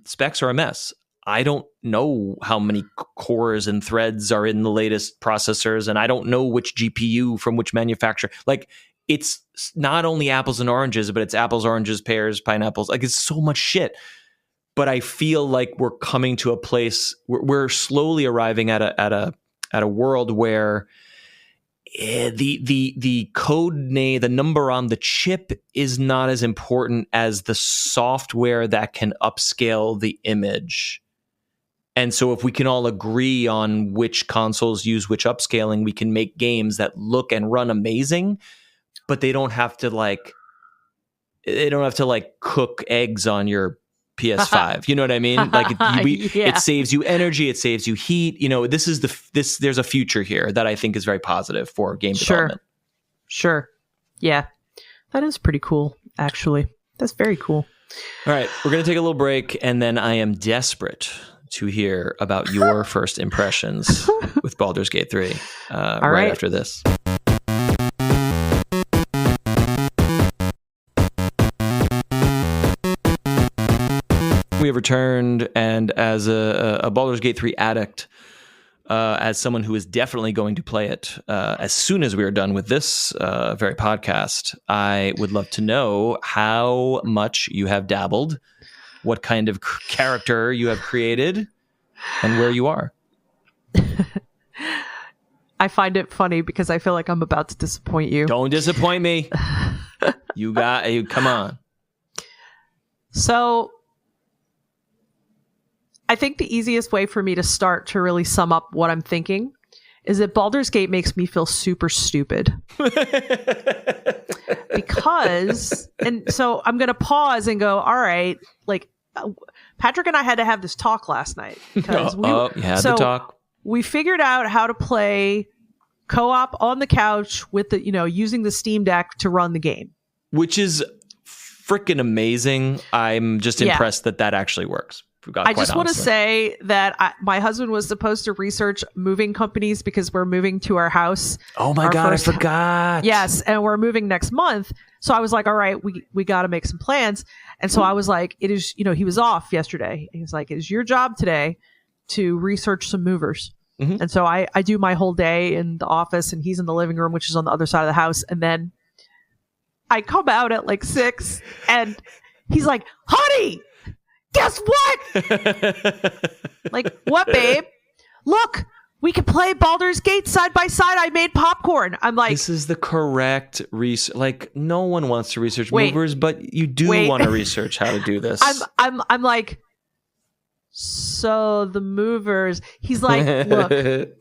Specs are a mess. I don't know how many cores and threads are in the latest processors, and I don't know which GPU from which manufacturer. Like, it's not only apples and oranges, but it's apples, oranges, pears, pineapples. Like, it's so much shit. But I feel like we're coming to a place where we're slowly arriving at a world where the code name, the number on the chip, is not as important as the software that can upscale the image. And so if we can all agree on which consoles use which upscaling, we can make games that look and run amazing, but they don't have to cook eggs on your PS5. You know what I mean? Like, it saves you energy, it saves you heat. There's a future here that I think is very positive for game development. Sure. Yeah. That is pretty cool, actually. That's very cool. All right, we're going to take a little break, and then I am desperate to hear about your first impressions with Baldur's Gate 3 right after this. We have returned, and as a Baldur's Gate 3 addict, as someone who is definitely going to play it as soon as we are done with this very podcast, I would love to know how much you have dabbled, what kind of character you have created, and where you are. I find it funny because I feel like I'm about to disappoint you. Don't disappoint me. Come on. So I think the easiest way for me to start to really sum up what I'm thinking is that Baldur's Gate makes me feel super stupid. And so I'm going to pause and go, all right, like, Patrick and I had to have this talk last night. Because you had the talk. We figured out how to play co-op on the couch with using the Steam Deck to run the game. Which is freaking amazing. I'm just impressed that actually works. I just want to say that my husband was supposed to research moving companies because we're moving to our house. Oh my God, I forgot. Yes, and we're moving next month. So I was like, all right, we got to make some plans. And so I was like, it is, he was off yesterday. He was like, it is your job today to research some movers. Mm-hmm. And so I do my whole day in the office, and he's in the living room, which is on the other side of the house. And then I come out at like 6, and he's like, honey, guess what? Like, what, babe? Look, we can play Baldur's Gate side by side. I made popcorn. I'm like, this is the correct research. Like, no one wants to research movers, but you do want to research how to do this. I'm like, so the movers. He's like, look,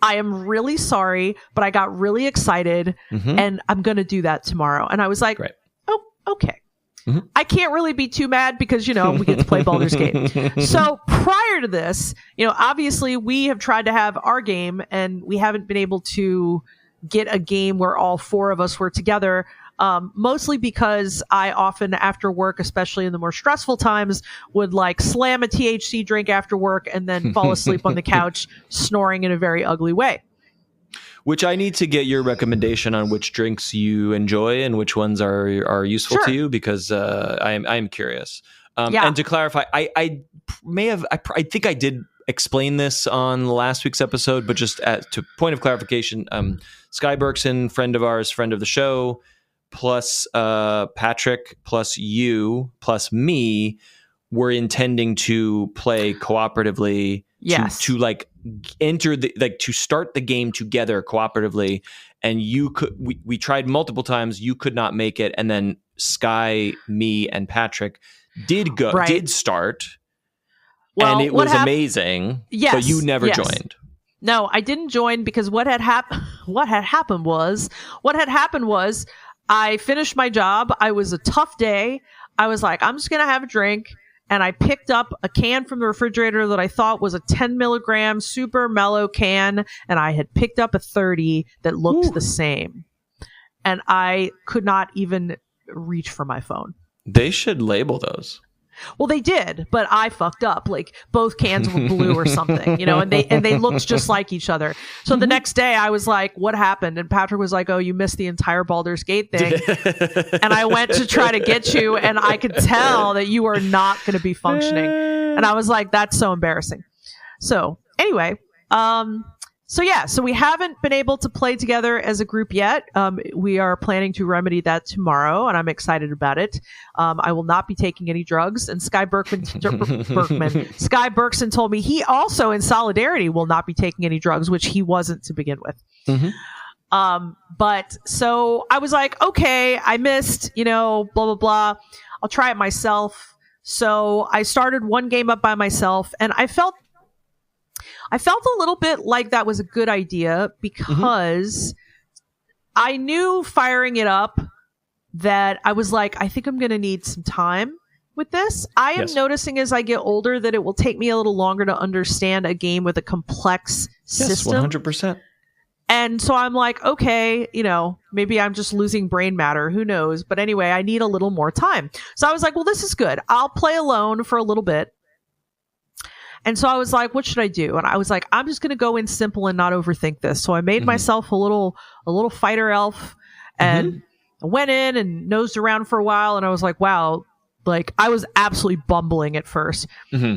I am really sorry, but I got really excited, and I'm going to do that tomorrow. And I was like, oh, okay. Mm-hmm. I can't really be too mad because, we get to play Baldur's Gate. So prior to this, obviously we have tried to have our game, and we haven't been able to get a game where all 4 of us were together. Mostly because I often after work, especially in the more stressful times, would like slam a THC drink after work and then fall asleep on the couch snoring in a very ugly way. Which I need to get your recommendation on which drinks you enjoy and which ones are useful to you, because I'm curious. And to clarify, I think I did explain this on last week's episode, but just to point of clarification, Sky Berkson, friend of ours, friend of the show, plus Patrick, plus you, plus me, were intending to play cooperatively. Yes. To like enter to start the game together cooperatively, and we tried multiple times, you could not make it, and then Sky, me, and Patrick did start, and it was amazing. Yes, but you never joined. No, I didn't join because what had happened was I finished my job. I was a tough day. I was like, I'm just going to have a drink. And I picked up a can from the refrigerator that I thought was a 10 milligram super mellow can. And I had picked up a 30 that looked the same. And I could not even reach for my phone. They should label those. Well, they did, but I fucked up. Like both cans were blue or something, you know, and they looked just like each other. So the next day I was like, what happened? And Patrick was like, oh, you missed the entire Baldur's Gate thing. And I went to try to get you, and I could tell that you are not going to be functioning. And I was like, that's so embarrassing. So anyway, so we haven't been able to play together as a group yet. We are planning to remedy that tomorrow, and I'm excited about it. I will not be taking any drugs. And Skye Berkson told me he also, in solidarity, will not be taking any drugs, which he wasn't to begin with. But so I was like, okay, I missed, blah, blah, blah. I'll try it myself. So I started one game up by myself, and I felt a little bit like that was a good idea because I knew firing it up that I was like, I think I'm going to need some time with this. I am noticing as I get older that it will take me a little longer to understand a game with a complex system. 100%. And so I'm like, okay, maybe I'm just losing brain matter. Who knows? But anyway, I need a little more time. So I was like, well, this is good. I'll play alone for a little bit. And so I was like, what should I do? And I was like, I'm just going to go in simple and not overthink this. So I made myself a little fighter elf, and I went in and nosed around for a while. And I was like, wow, like I was absolutely bumbling at first.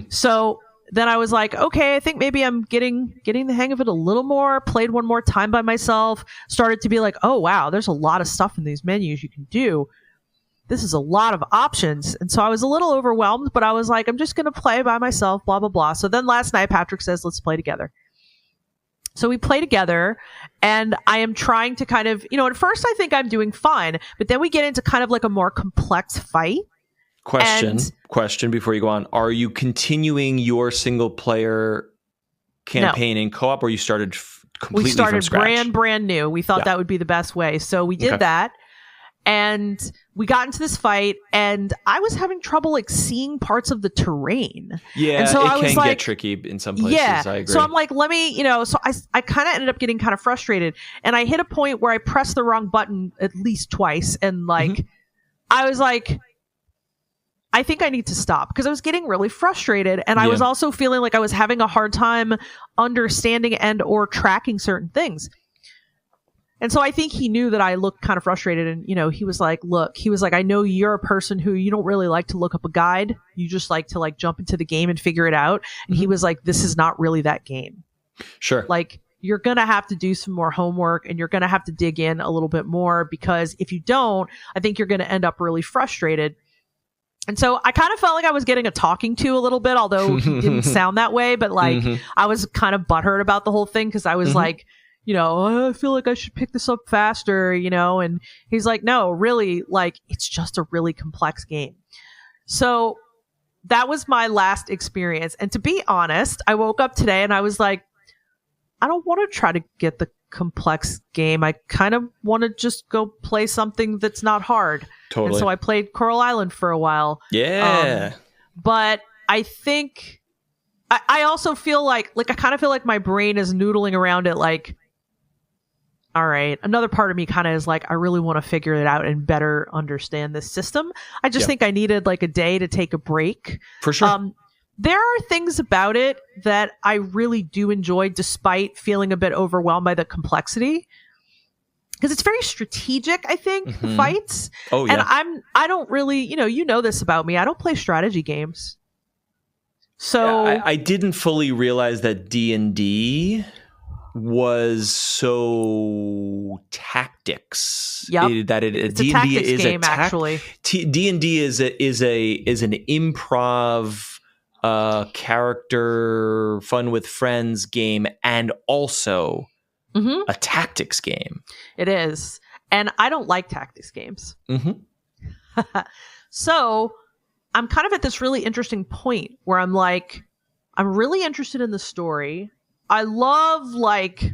So then I was like, okay, I think maybe I'm getting the hang of it a little more. Played one more time by myself. Started to be like, oh, wow, there's a lot of stuff in these menus you can do. This is a lot of options. And so I was a little overwhelmed, but I was like, I'm just going to play by myself, blah, blah, blah. So then last night, Patrick says, let's play together. So we play together, and I am trying to kind of, at first I think I'm doing fine, but then we get into kind of like a more complex fight. Question before you go on. Are you continuing your single player campaign in co-op, or you started completely from scratch? We started brand new. We thought that would be the best way. So we did that. And we got into this fight, and I was having trouble like seeing parts of the terrain. Yeah, and so it can get tricky in some places. Yeah, I agree. So I'm like, let me, so I kind of ended up getting kind of frustrated, and I hit a point where I pressed the wrong button at least twice, and like, I was like, I think I need to stop because I was getting really frustrated, and I was also feeling like I was having a hard time understanding and or tracking certain things. And so I think he knew that I looked kind of frustrated, and, he was like, I know you're a person who you don't really like to look up a guide. You just like to like jump into the game and figure it out. And he was like, this is not really that game. Sure. Like, you're going to have to do some more homework, and you're going to have to dig in a little bit more, because if you don't, I think you're going to end up really frustrated. And so I kind of felt like I was getting a talking to a little bit, although he didn't sound that way, but like I was kind of butthurt about the whole thing, because I was like, I feel like I should pick this up faster, and he's like, no, really, like, it's just a really complex game. So that was my last experience. And to be honest, I woke up today and I was like, I don't want to try to get the complex game. I kind of want to just go play something that's not hard. Totally. And so I played Coral Island for a while. Yeah. But I think I also feel like I kind of feel like my brain is noodling around it, like, all right, another part of me kind of is like, I really want to figure it out and better understand this system. I just think I needed like a day to take a break. For sure. There are things about it that I really do enjoy, despite feeling a bit overwhelmed by the complexity. Because it's very strategic, I think, the fights. Oh, yeah. And I don't really, you know this about me. I don't play strategy games. So I didn't fully realize that D&D was so tactics. Yep. It's D&D a tactics is game, actually. D&D is an improv character fun with friends game, and also a tactics game. It is. And I don't like tactics games. So I'm kind of at this really interesting point where I'm like, I'm really interested in the story. I love like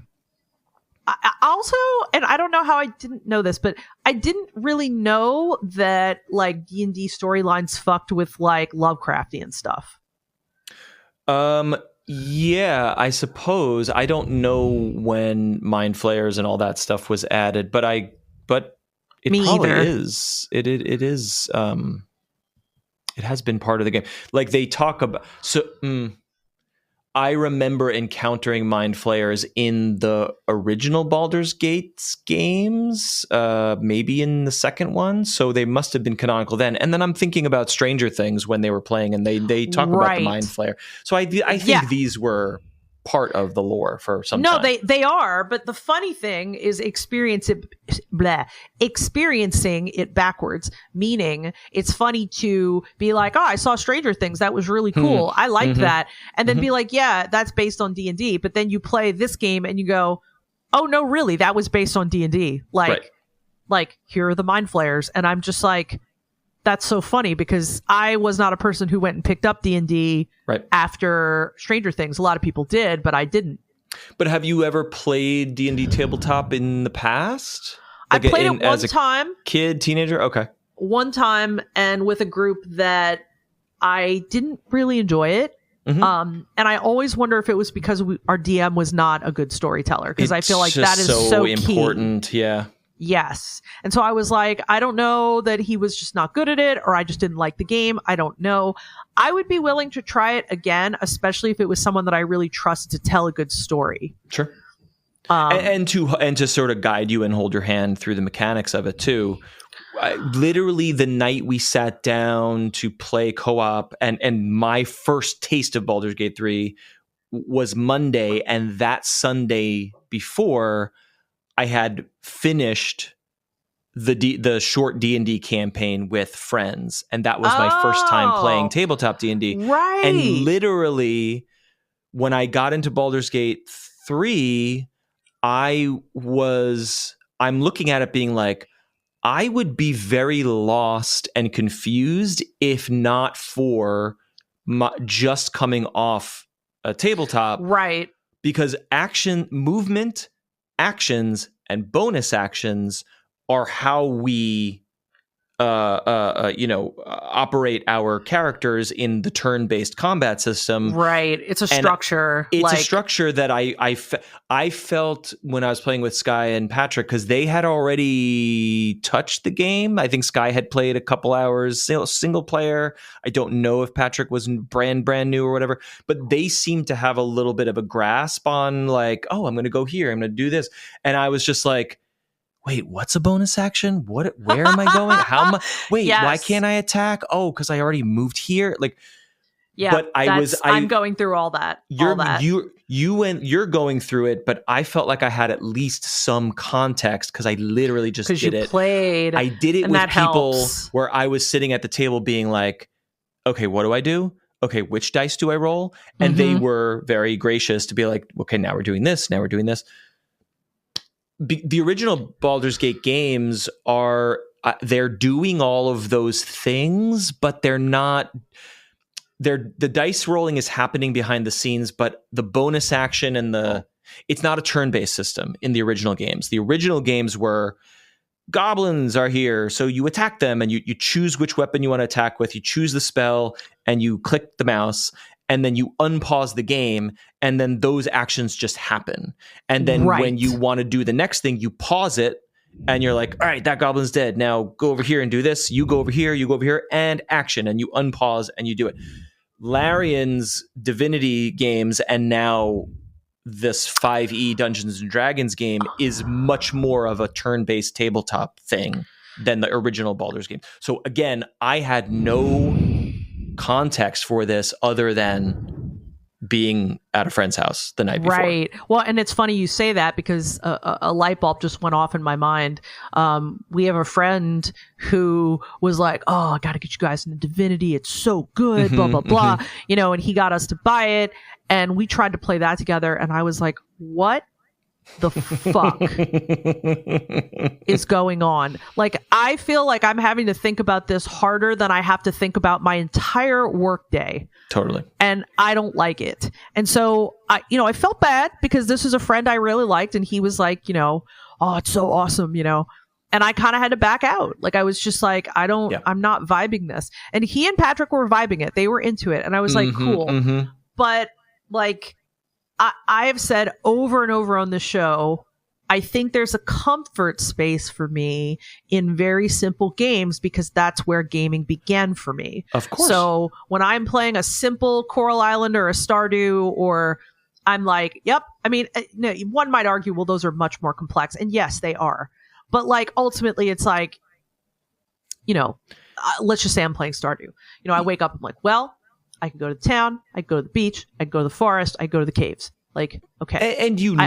I also, and I don't know how I didn't know this, but I didn't really know that like D&D storylines fucked with like Lovecraftian stuff. Yeah, I suppose. I don't know when Mind Flayers and all that stuff was added, but it Me probably either. is. It is. It has been part of the game. Like they talk about. So I remember encountering Mind Flayers in the original Baldur's Gate games, maybe in the second one. So they must have been canonical then. And then I'm thinking about Stranger Things when they were playing, and they talk about the Mind Flayer. So I think these were part of the lore for some time. No, they are. But the funny thing is experiencing it backwards, meaning it's funny to be like, oh, I saw Stranger Things. That was really cool. I liked that. And then be like, yeah, that's based on D&D. But then you play this game and you go, oh, no, really? That was based on D&D. Like, here are the Mind Flayers. And I'm just like, that's so funny because I was not a person who went and picked up D&D after Stranger Things. A lot of people did, but I didn't. But have you ever played D&D tabletop in the past? Like I played it one time. Kid, teenager? Okay. One time and with a group that I didn't really enjoy it. And I always wonder if it was because our DM was not a good storyteller because I feel like that is so important. Key. Yeah. Yes. And so I was like, I don't know that he was just not good at it or I just didn't like the game. I don't know. I would be willing to try it again, especially if it was someone that I really trusted to tell a good story. Sure. And to sort of guide you and hold your hand through the mechanics of it too. Literally the night we sat down to play co-op and my first taste of Baldur's Gate 3 was Monday, and that Sunday before I had finished the short D&D campaign with friends, and that was my first time playing tabletop D&D. Right. And literally, when I got into Baldur's Gate 3, I'm looking at it being like, I would be very lost and confused if not for just coming off a tabletop. Right. Because movement, actions, and bonus actions are how we operate our characters in the turn-based combat system. Right. It's a structure. It's a structure that I felt when I was playing with Sky and Patrick, because they had already touched the game. I think Sky had played a couple hours single player. I don't know if Patrick was brand new or whatever, but they seemed to have a little bit of a grasp on like, oh, I'm going to go here. I'm going to do this. And I was just like, wait, what's a bonus action? Where am I going? Why can't I attack? Oh, because I already moved here. Like, yeah, but I'm going through all that. You're going through it, but I felt like I had at least some context because I literally just did it. Played. I did it with people where I was sitting at the table being like, okay, what do I do? Okay, which dice do I roll? And they were very gracious to be like, okay, now we're doing this. Now we're doing this. The original Baldur's Gate games are they're doing all of those things, but they're not. The dice rolling is happening behind the scenes, but the bonus action and it's not a turn-based system in the original games. The original games were goblins are here, so you attack them and you choose which weapon you want to attack with. You choose the spell and you click the mouse. And then you unpause the game, and then those actions just happen. And then when you want to do the next thing, you pause it, and you're like, all right, that goblin's dead. Now go over here and do this. You go over here, and action. And you unpause, and you do it. Larian's Divinity games, and now this 5e Dungeons & Dragons game is much more of a turn-based tabletop thing than the original Baldur's game. So again, I had no context for this other than being at a friend's house the night before. Right. Well, and it's funny you say that because a light bulb just went off in my mind. We have a friend who was like, oh, I got to get you guys into Divinity. It's so good, blah, blah, blah. And he got us to buy it. And we tried to play that together. And I was like, what the fuck is going on? Like, I feel like I'm having to think about this harder than I have to think about my entire workday. Totally. And I don't like it. And so I felt bad because this is a friend I really liked, and he was like, oh, it's so awesome, And I kind of had to back out. Like, I was just like, I'm not vibing this. And he and Patrick were vibing it. They were into it. And I was like, cool. But like, I have said over and over on the show, I think there's a comfort space for me in very simple games because that's where gaming began for me. Of course. So when I'm playing a simple Coral Island or a Stardew, or I'm like, yep. I mean, no, one might argue, well, those are much more complex. And yes, they are. But like, ultimately, it's like, let's just say I'm playing Stardew. I wake up, I'm like, well, I can go to the town, I can go to the beach, I can go to the forest, I can go to the caves. Like, okay. And I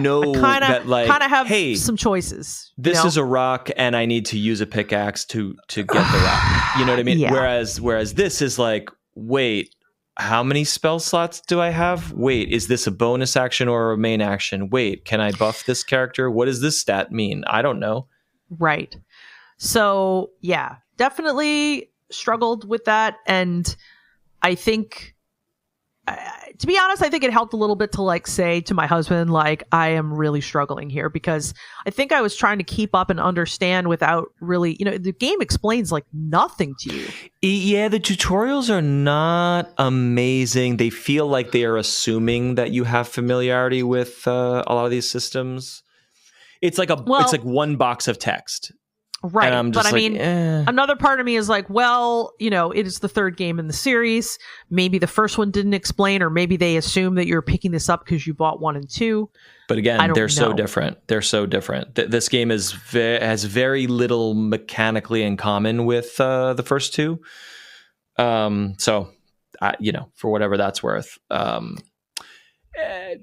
that like, kind of have hey, some choices. This is a rock and I need to use a pickaxe to get the rock. You know what I mean? Yeah. Whereas this is like, wait, how many spell slots do I have? Wait, is this a bonus action or a main action? Wait, can I buff this character? What does this stat mean? I don't know. Right. So, yeah, definitely struggled with that. And I think, to be honest, I think it helped a little bit to like say to my husband, like, I am really struggling here, because I think I was trying to keep up and understand without really, the game explains like nothing to you. Yeah, the tutorials are not amazing. They feel like they are assuming that you have familiarity with a lot of these systems. It's like it's like one box of text. Right. And I'm just another part of me is like, well, it is the third game in the series. Maybe the first one didn't explain, or maybe they assume that you're picking this up because you bought 1 and 2. But again, they're so different. They're so different. This game has very little mechanically in common with the first 2. So, for whatever that's worth.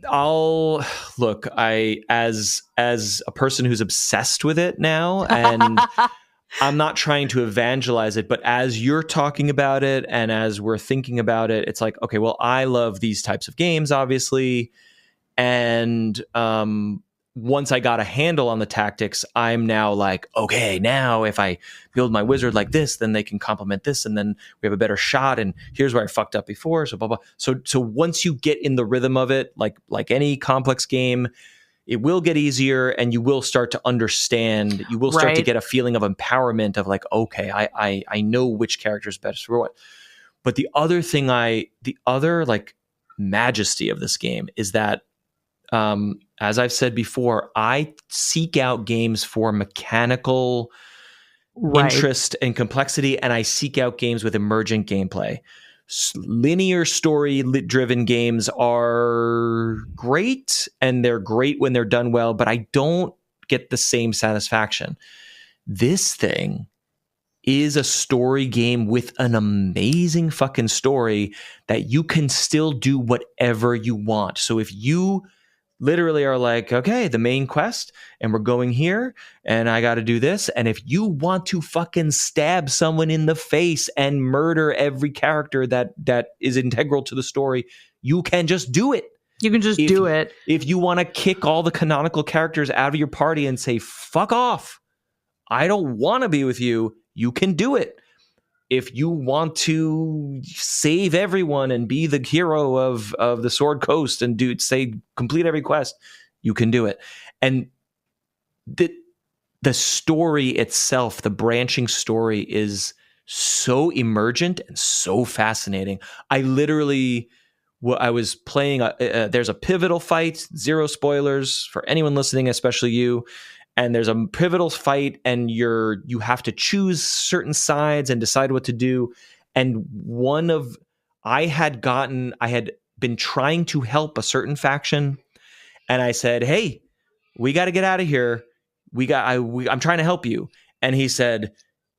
I'll look. As a person who's obsessed with it now, and I'm not trying to evangelize it, but as you're talking about it and as we're thinking about it, it's like, okay, well, I love these types of games, obviously, and once I got a handle on the tactics, I'm now like, okay, now if I build my wizard like this, then they can complement this, and then we have a better shot. And here's where I fucked up before. So blah blah. So once you get in the rhythm of it, like any complex game, it will get easier, and you will start to understand. You will start to get a feeling of empowerment of like, okay, I know which character is best for what. But the other like majesty of this game is that. As I've said before, I seek out games for mechanical interest and complexity, and I seek out games with emergent gameplay. Linear story-driven games are great, and they're great when they're done well, but I don't get the same satisfaction. This thing is a story game with an amazing fucking story that you can still do whatever you want. So if you literally are like, okay, the main quest, and we're going here, and I got to do this. And if you want to fucking stab someone in the face and murder every character that is integral to the story, you can just do it. You can just do it. If you want to kick all the canonical characters out of your party and say, fuck off, I don't want to be with you, you can do it. If you want to save everyone and be the hero of the Sword Coast and complete every quest, you can do it. And the story itself, the branching story, is so emergent and so fascinating. I was playing, there's a pivotal fight, 0 spoilers for anyone listening, especially you. And there's a pivotal fight, and you have to choose certain sides and decide what to do. And I had been trying to help a certain faction, and I said, "Hey, we got to get out of here. I'm trying to help you." And he said,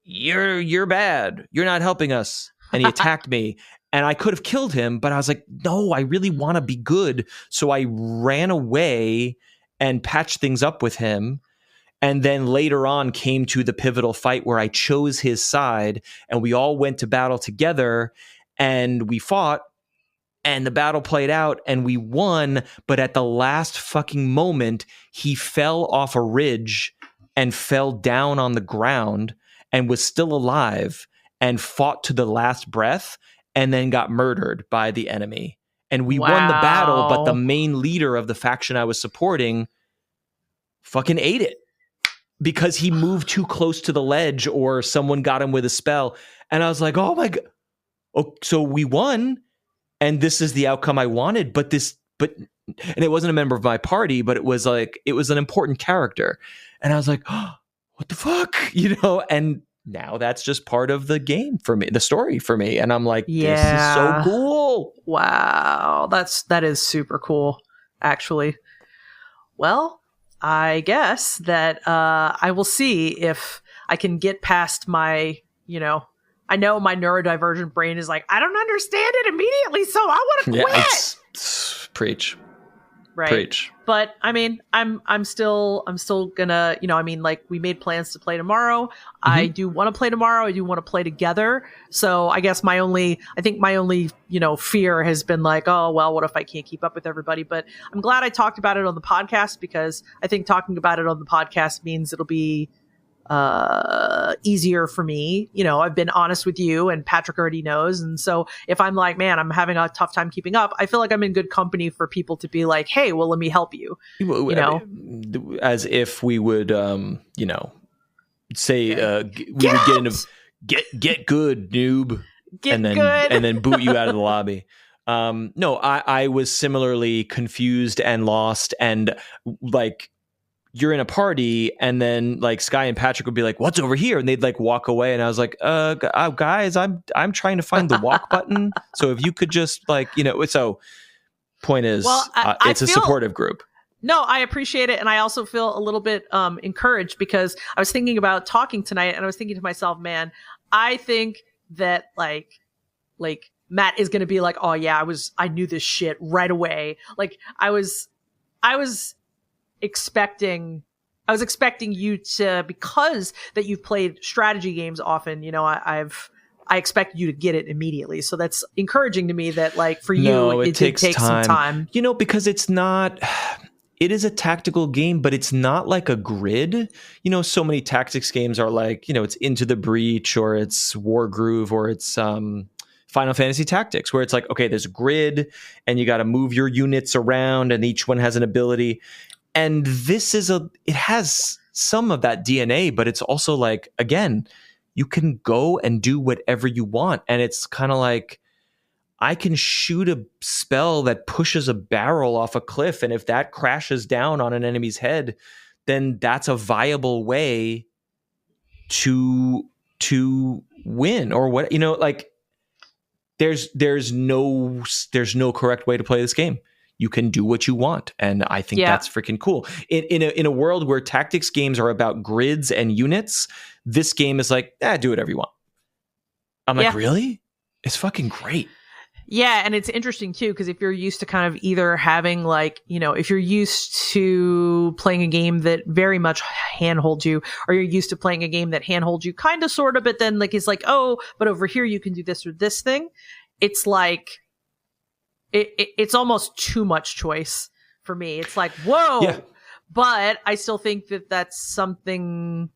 "You're bad. You're not helping us." And he attacked me, and I could have killed him, but I was like, "No, I really want to be good." So I ran away and patched things up with him. And then later on came to the pivotal fight where I chose his side, and we all went to battle together, and we fought, and the battle played out and we won, but at the last fucking moment he fell off a ridge and fell down on the ground and was still alive and fought to the last breath and then got murdered by the enemy. And we won the battle, but the main leader of the faction I was supporting fucking ate it because he moved too close to the ledge or someone got him with a spell. And I was like, oh my God. Oh, so we won and this is the outcome I wanted. But and it wasn't a member of my party, but it was an important character. And I was like, oh, what the fuck? And now that's just part of the game for me, the story for me. And I'm like, this is so cool. Wow. That is super cool, actually. Well, I guess that I will see if I can get past my, I know my neurodivergent brain is like, I don't understand it immediately, so I want to quit. Yeah, preach. Right. Preach. But I mean, I'm still gonna, we made plans to play tomorrow. Mm-hmm. I do want to play tomorrow. I do want to play together. So I guess my only fear has been like, oh, well, what if I can't keep up with everybody? But I'm glad I talked about it on the podcast because I think talking about it on the podcast means it'll be easier for me. I've been honest with you and Patrick already knows. And so if I'm like, man, I'm having a tough time keeping up, I feel like I'm in good company for people to be like, hey, well, let me help you. As if we would, say, we would get into get good, noob. And then boot you out of the lobby. No, I was similarly confused and lost and like, you're in a party and then like Sky and Patrick would be like, what's over here? And they'd like walk away. And I was like, guys, I'm trying to find the walk button. So if you could just like, so point is, it's a supportive group. No, I appreciate it. And I also feel a little bit encouraged because I was thinking about talking tonight and I was thinking to myself, man, I think that like Matt is going to be like, oh yeah, I knew this shit right away. Like I was expecting you to, because that you've played strategy games often, I expect you to get it immediately. So that's encouraging to me that like for you, it takes some time. Because it is a tactical game, but it's not like a grid. So many tactics games are like, it's Into the Breach or it's War Groove or it's Final Fantasy Tactics, where it's like, okay, there's a grid and you got to move your units around and each one has an ability. And this it has some of that DNA, but it's also like, again, you can go and do whatever you want. And it's kind of like, I can shoot a spell that pushes a barrel off a cliff. And if that crashes down on an enemy's head, then that's a viable way to win or what, like there's no correct way to play this game. You can do what you want. And I think that's freaking cool. In a world where tactics games are about grids and units, this game is like, do whatever you want. I'm like, really? It's fucking great. Yeah. And it's interesting too, because if you're used to kind of either having like, if you're used to playing a game that very much handholds you, or you're used to playing a game that handholds you kind of sort of, but then like, it's like, oh, but over here you can do this or this thing. It's like, it's almost too much choice for me. It's like, whoa, but I still think that that's something.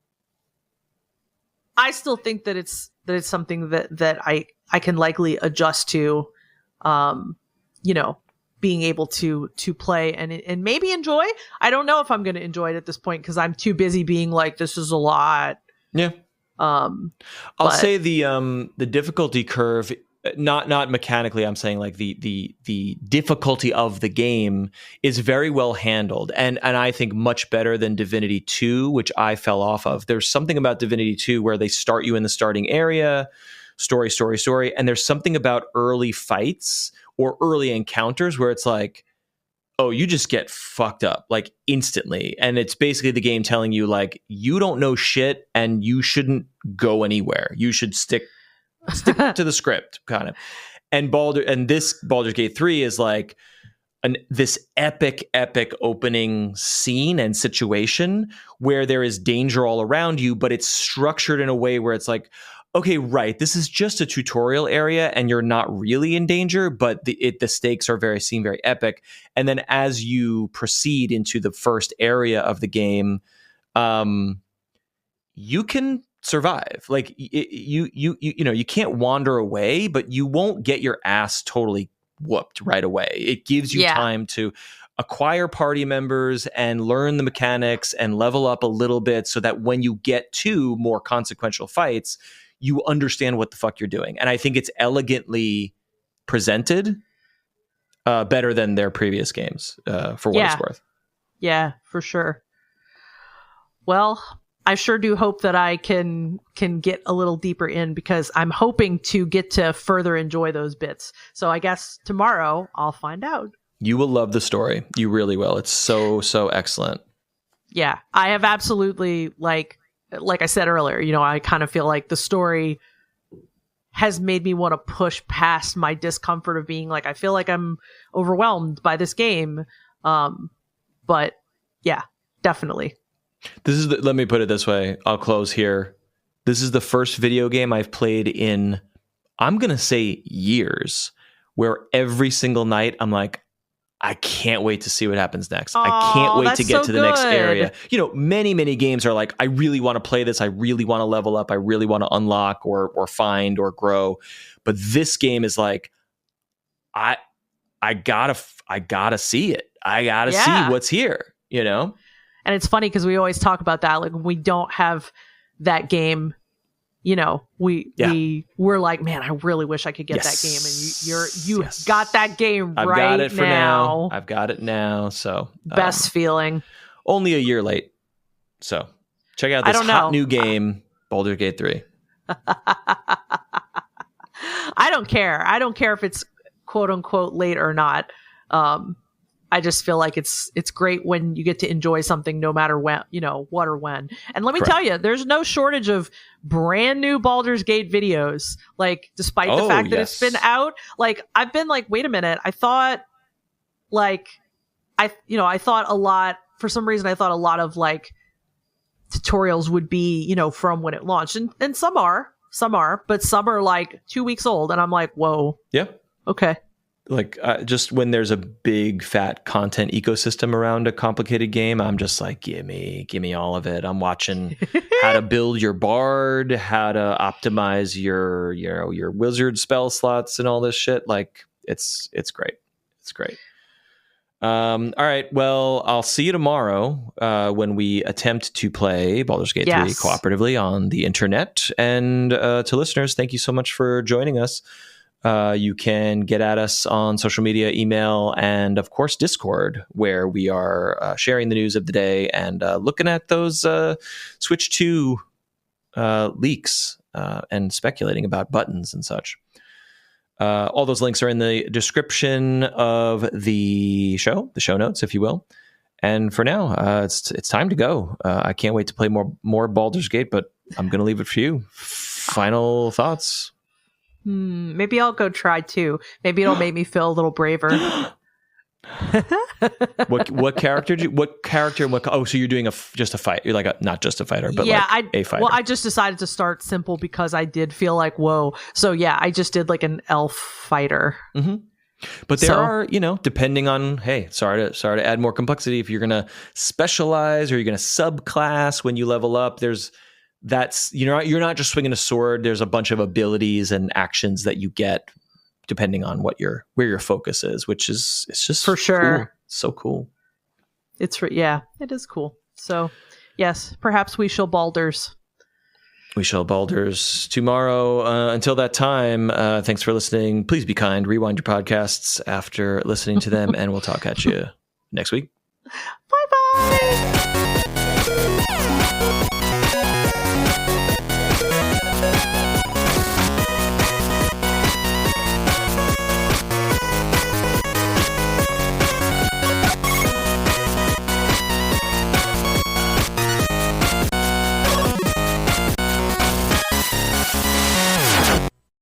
I still think that it's something that I can likely adjust to, being able to play and maybe enjoy. I don't know if I'm going to enjoy it at this point because I'm too busy being like, this is a lot. Yeah. I'll say the difficulty curve. Not mechanically, I'm saying like the difficulty of the game is very well handled and I think much better than Divinity 2, which I fell off of. There's something about Divinity 2 where they start you in the starting area, story, and there's something about early fights or early encounters where it's like, oh, you just get fucked up like instantly. And it's basically the game telling you like, you don't know shit and you shouldn't go anywhere. You should stick to the script kind of. And this Baldur's Gate 3 is like this epic opening scene and situation where there is danger all around you, but it's structured in a way where it's like, okay, right, this is just a tutorial area and you're not really in danger, but the stakes are seem very epic. And then as you proceed into the first area of the game, you can survive. Like you can't wander away, but you won't get your ass totally whooped right away. It gives you time to acquire party members and learn the mechanics and level up a little bit so that when you get to more consequential fights, you understand what the fuck you're doing. And I think it's elegantly presented, better than their previous games, for what it's worth. Yeah, for sure. Well, I sure do hope that I can get a little deeper in, because I'm hoping to get to further enjoy those bits. So I guess tomorrow I'll find out. You will love the story. You really will. It's so excellent. Yeah, I have absolutely, like I said earlier, I kind of feel like the story has made me want to push past my discomfort of being like, I feel like I'm overwhelmed by this game. But yeah, definitely. Let me put it this way. I'll close here. This is the first video game I've played in, I'm going to say, years, where every single night I'm like, I can't wait to see what happens next. I can't wait to get to the next area. Many games are like, I really want to play this. I really want to level up. I really want to unlock or find or grow. But this game is like, I gotta see it. I gotta see what's here, And it's funny because we always talk about that. Like, when we don't have that game, we're like, man, I really wish I could get that game. And you got that game right now. I've got it for now. I've got it now. So best feeling. Only a year late. So check out this hot new game, Baldur's Gate 3. I don't care. I don't care if it's quote unquote late or not. I just feel like it's great when you get to enjoy something no matter when, what or when. And let me tell you, there's no shortage of brand new Baldur's Gate videos. Like, despite the fact that it's been out, like, I've been like, wait a minute. I thought a lot, for some reason, I thought a lot of like tutorials would be, from when it launched. And some are, but some are like 2 weeks old. And I'm like, whoa. Yeah. Okay. Like, just when there's a big fat content ecosystem around a complicated game, I'm just like, give me all of it. I'm watching how to build your bard, how to optimize your wizard spell slots and all this shit. Like, it's great. It's great. All right. Well, I'll see you tomorrow when we attempt to play Baldur's Gate 3 cooperatively on the internet. And to listeners, thank you so much for joining us. You can get at us on social media, email, and of course Discord, where we are sharing the news of the day and looking at those Switch 2 leaks and speculating about buttons and such. All those links are in the description of the show notes, if you will. And for now, it's time to go. I can't wait to play more Baldur's Gate, but I'm going to leave it for you. Final thoughts. Maybe I'll go try too. Maybe it'll make me feel a little braver. What character? So you're doing just a fight. You're like not just a fighter, but a fighter. Well, I just decided to start simple because I did feel like, whoa. So yeah, I just did like an elf fighter. Mm-hmm. But there are, depending on, sorry to add more complexity. If you're going to specialize or you're going to subclass when you level up, that's you're not just swinging a sword. There's a bunch of abilities and actions that you get depending on where your focus is, which is, it's just for sure. Cool. So cool. It is cool. So yes, perhaps we shall Baldur's. We shall Baldur's tomorrow. Until that time, thanks for listening. Please be kind. Rewind your podcasts after listening to them, and we'll talk at you next week. Bye-bye.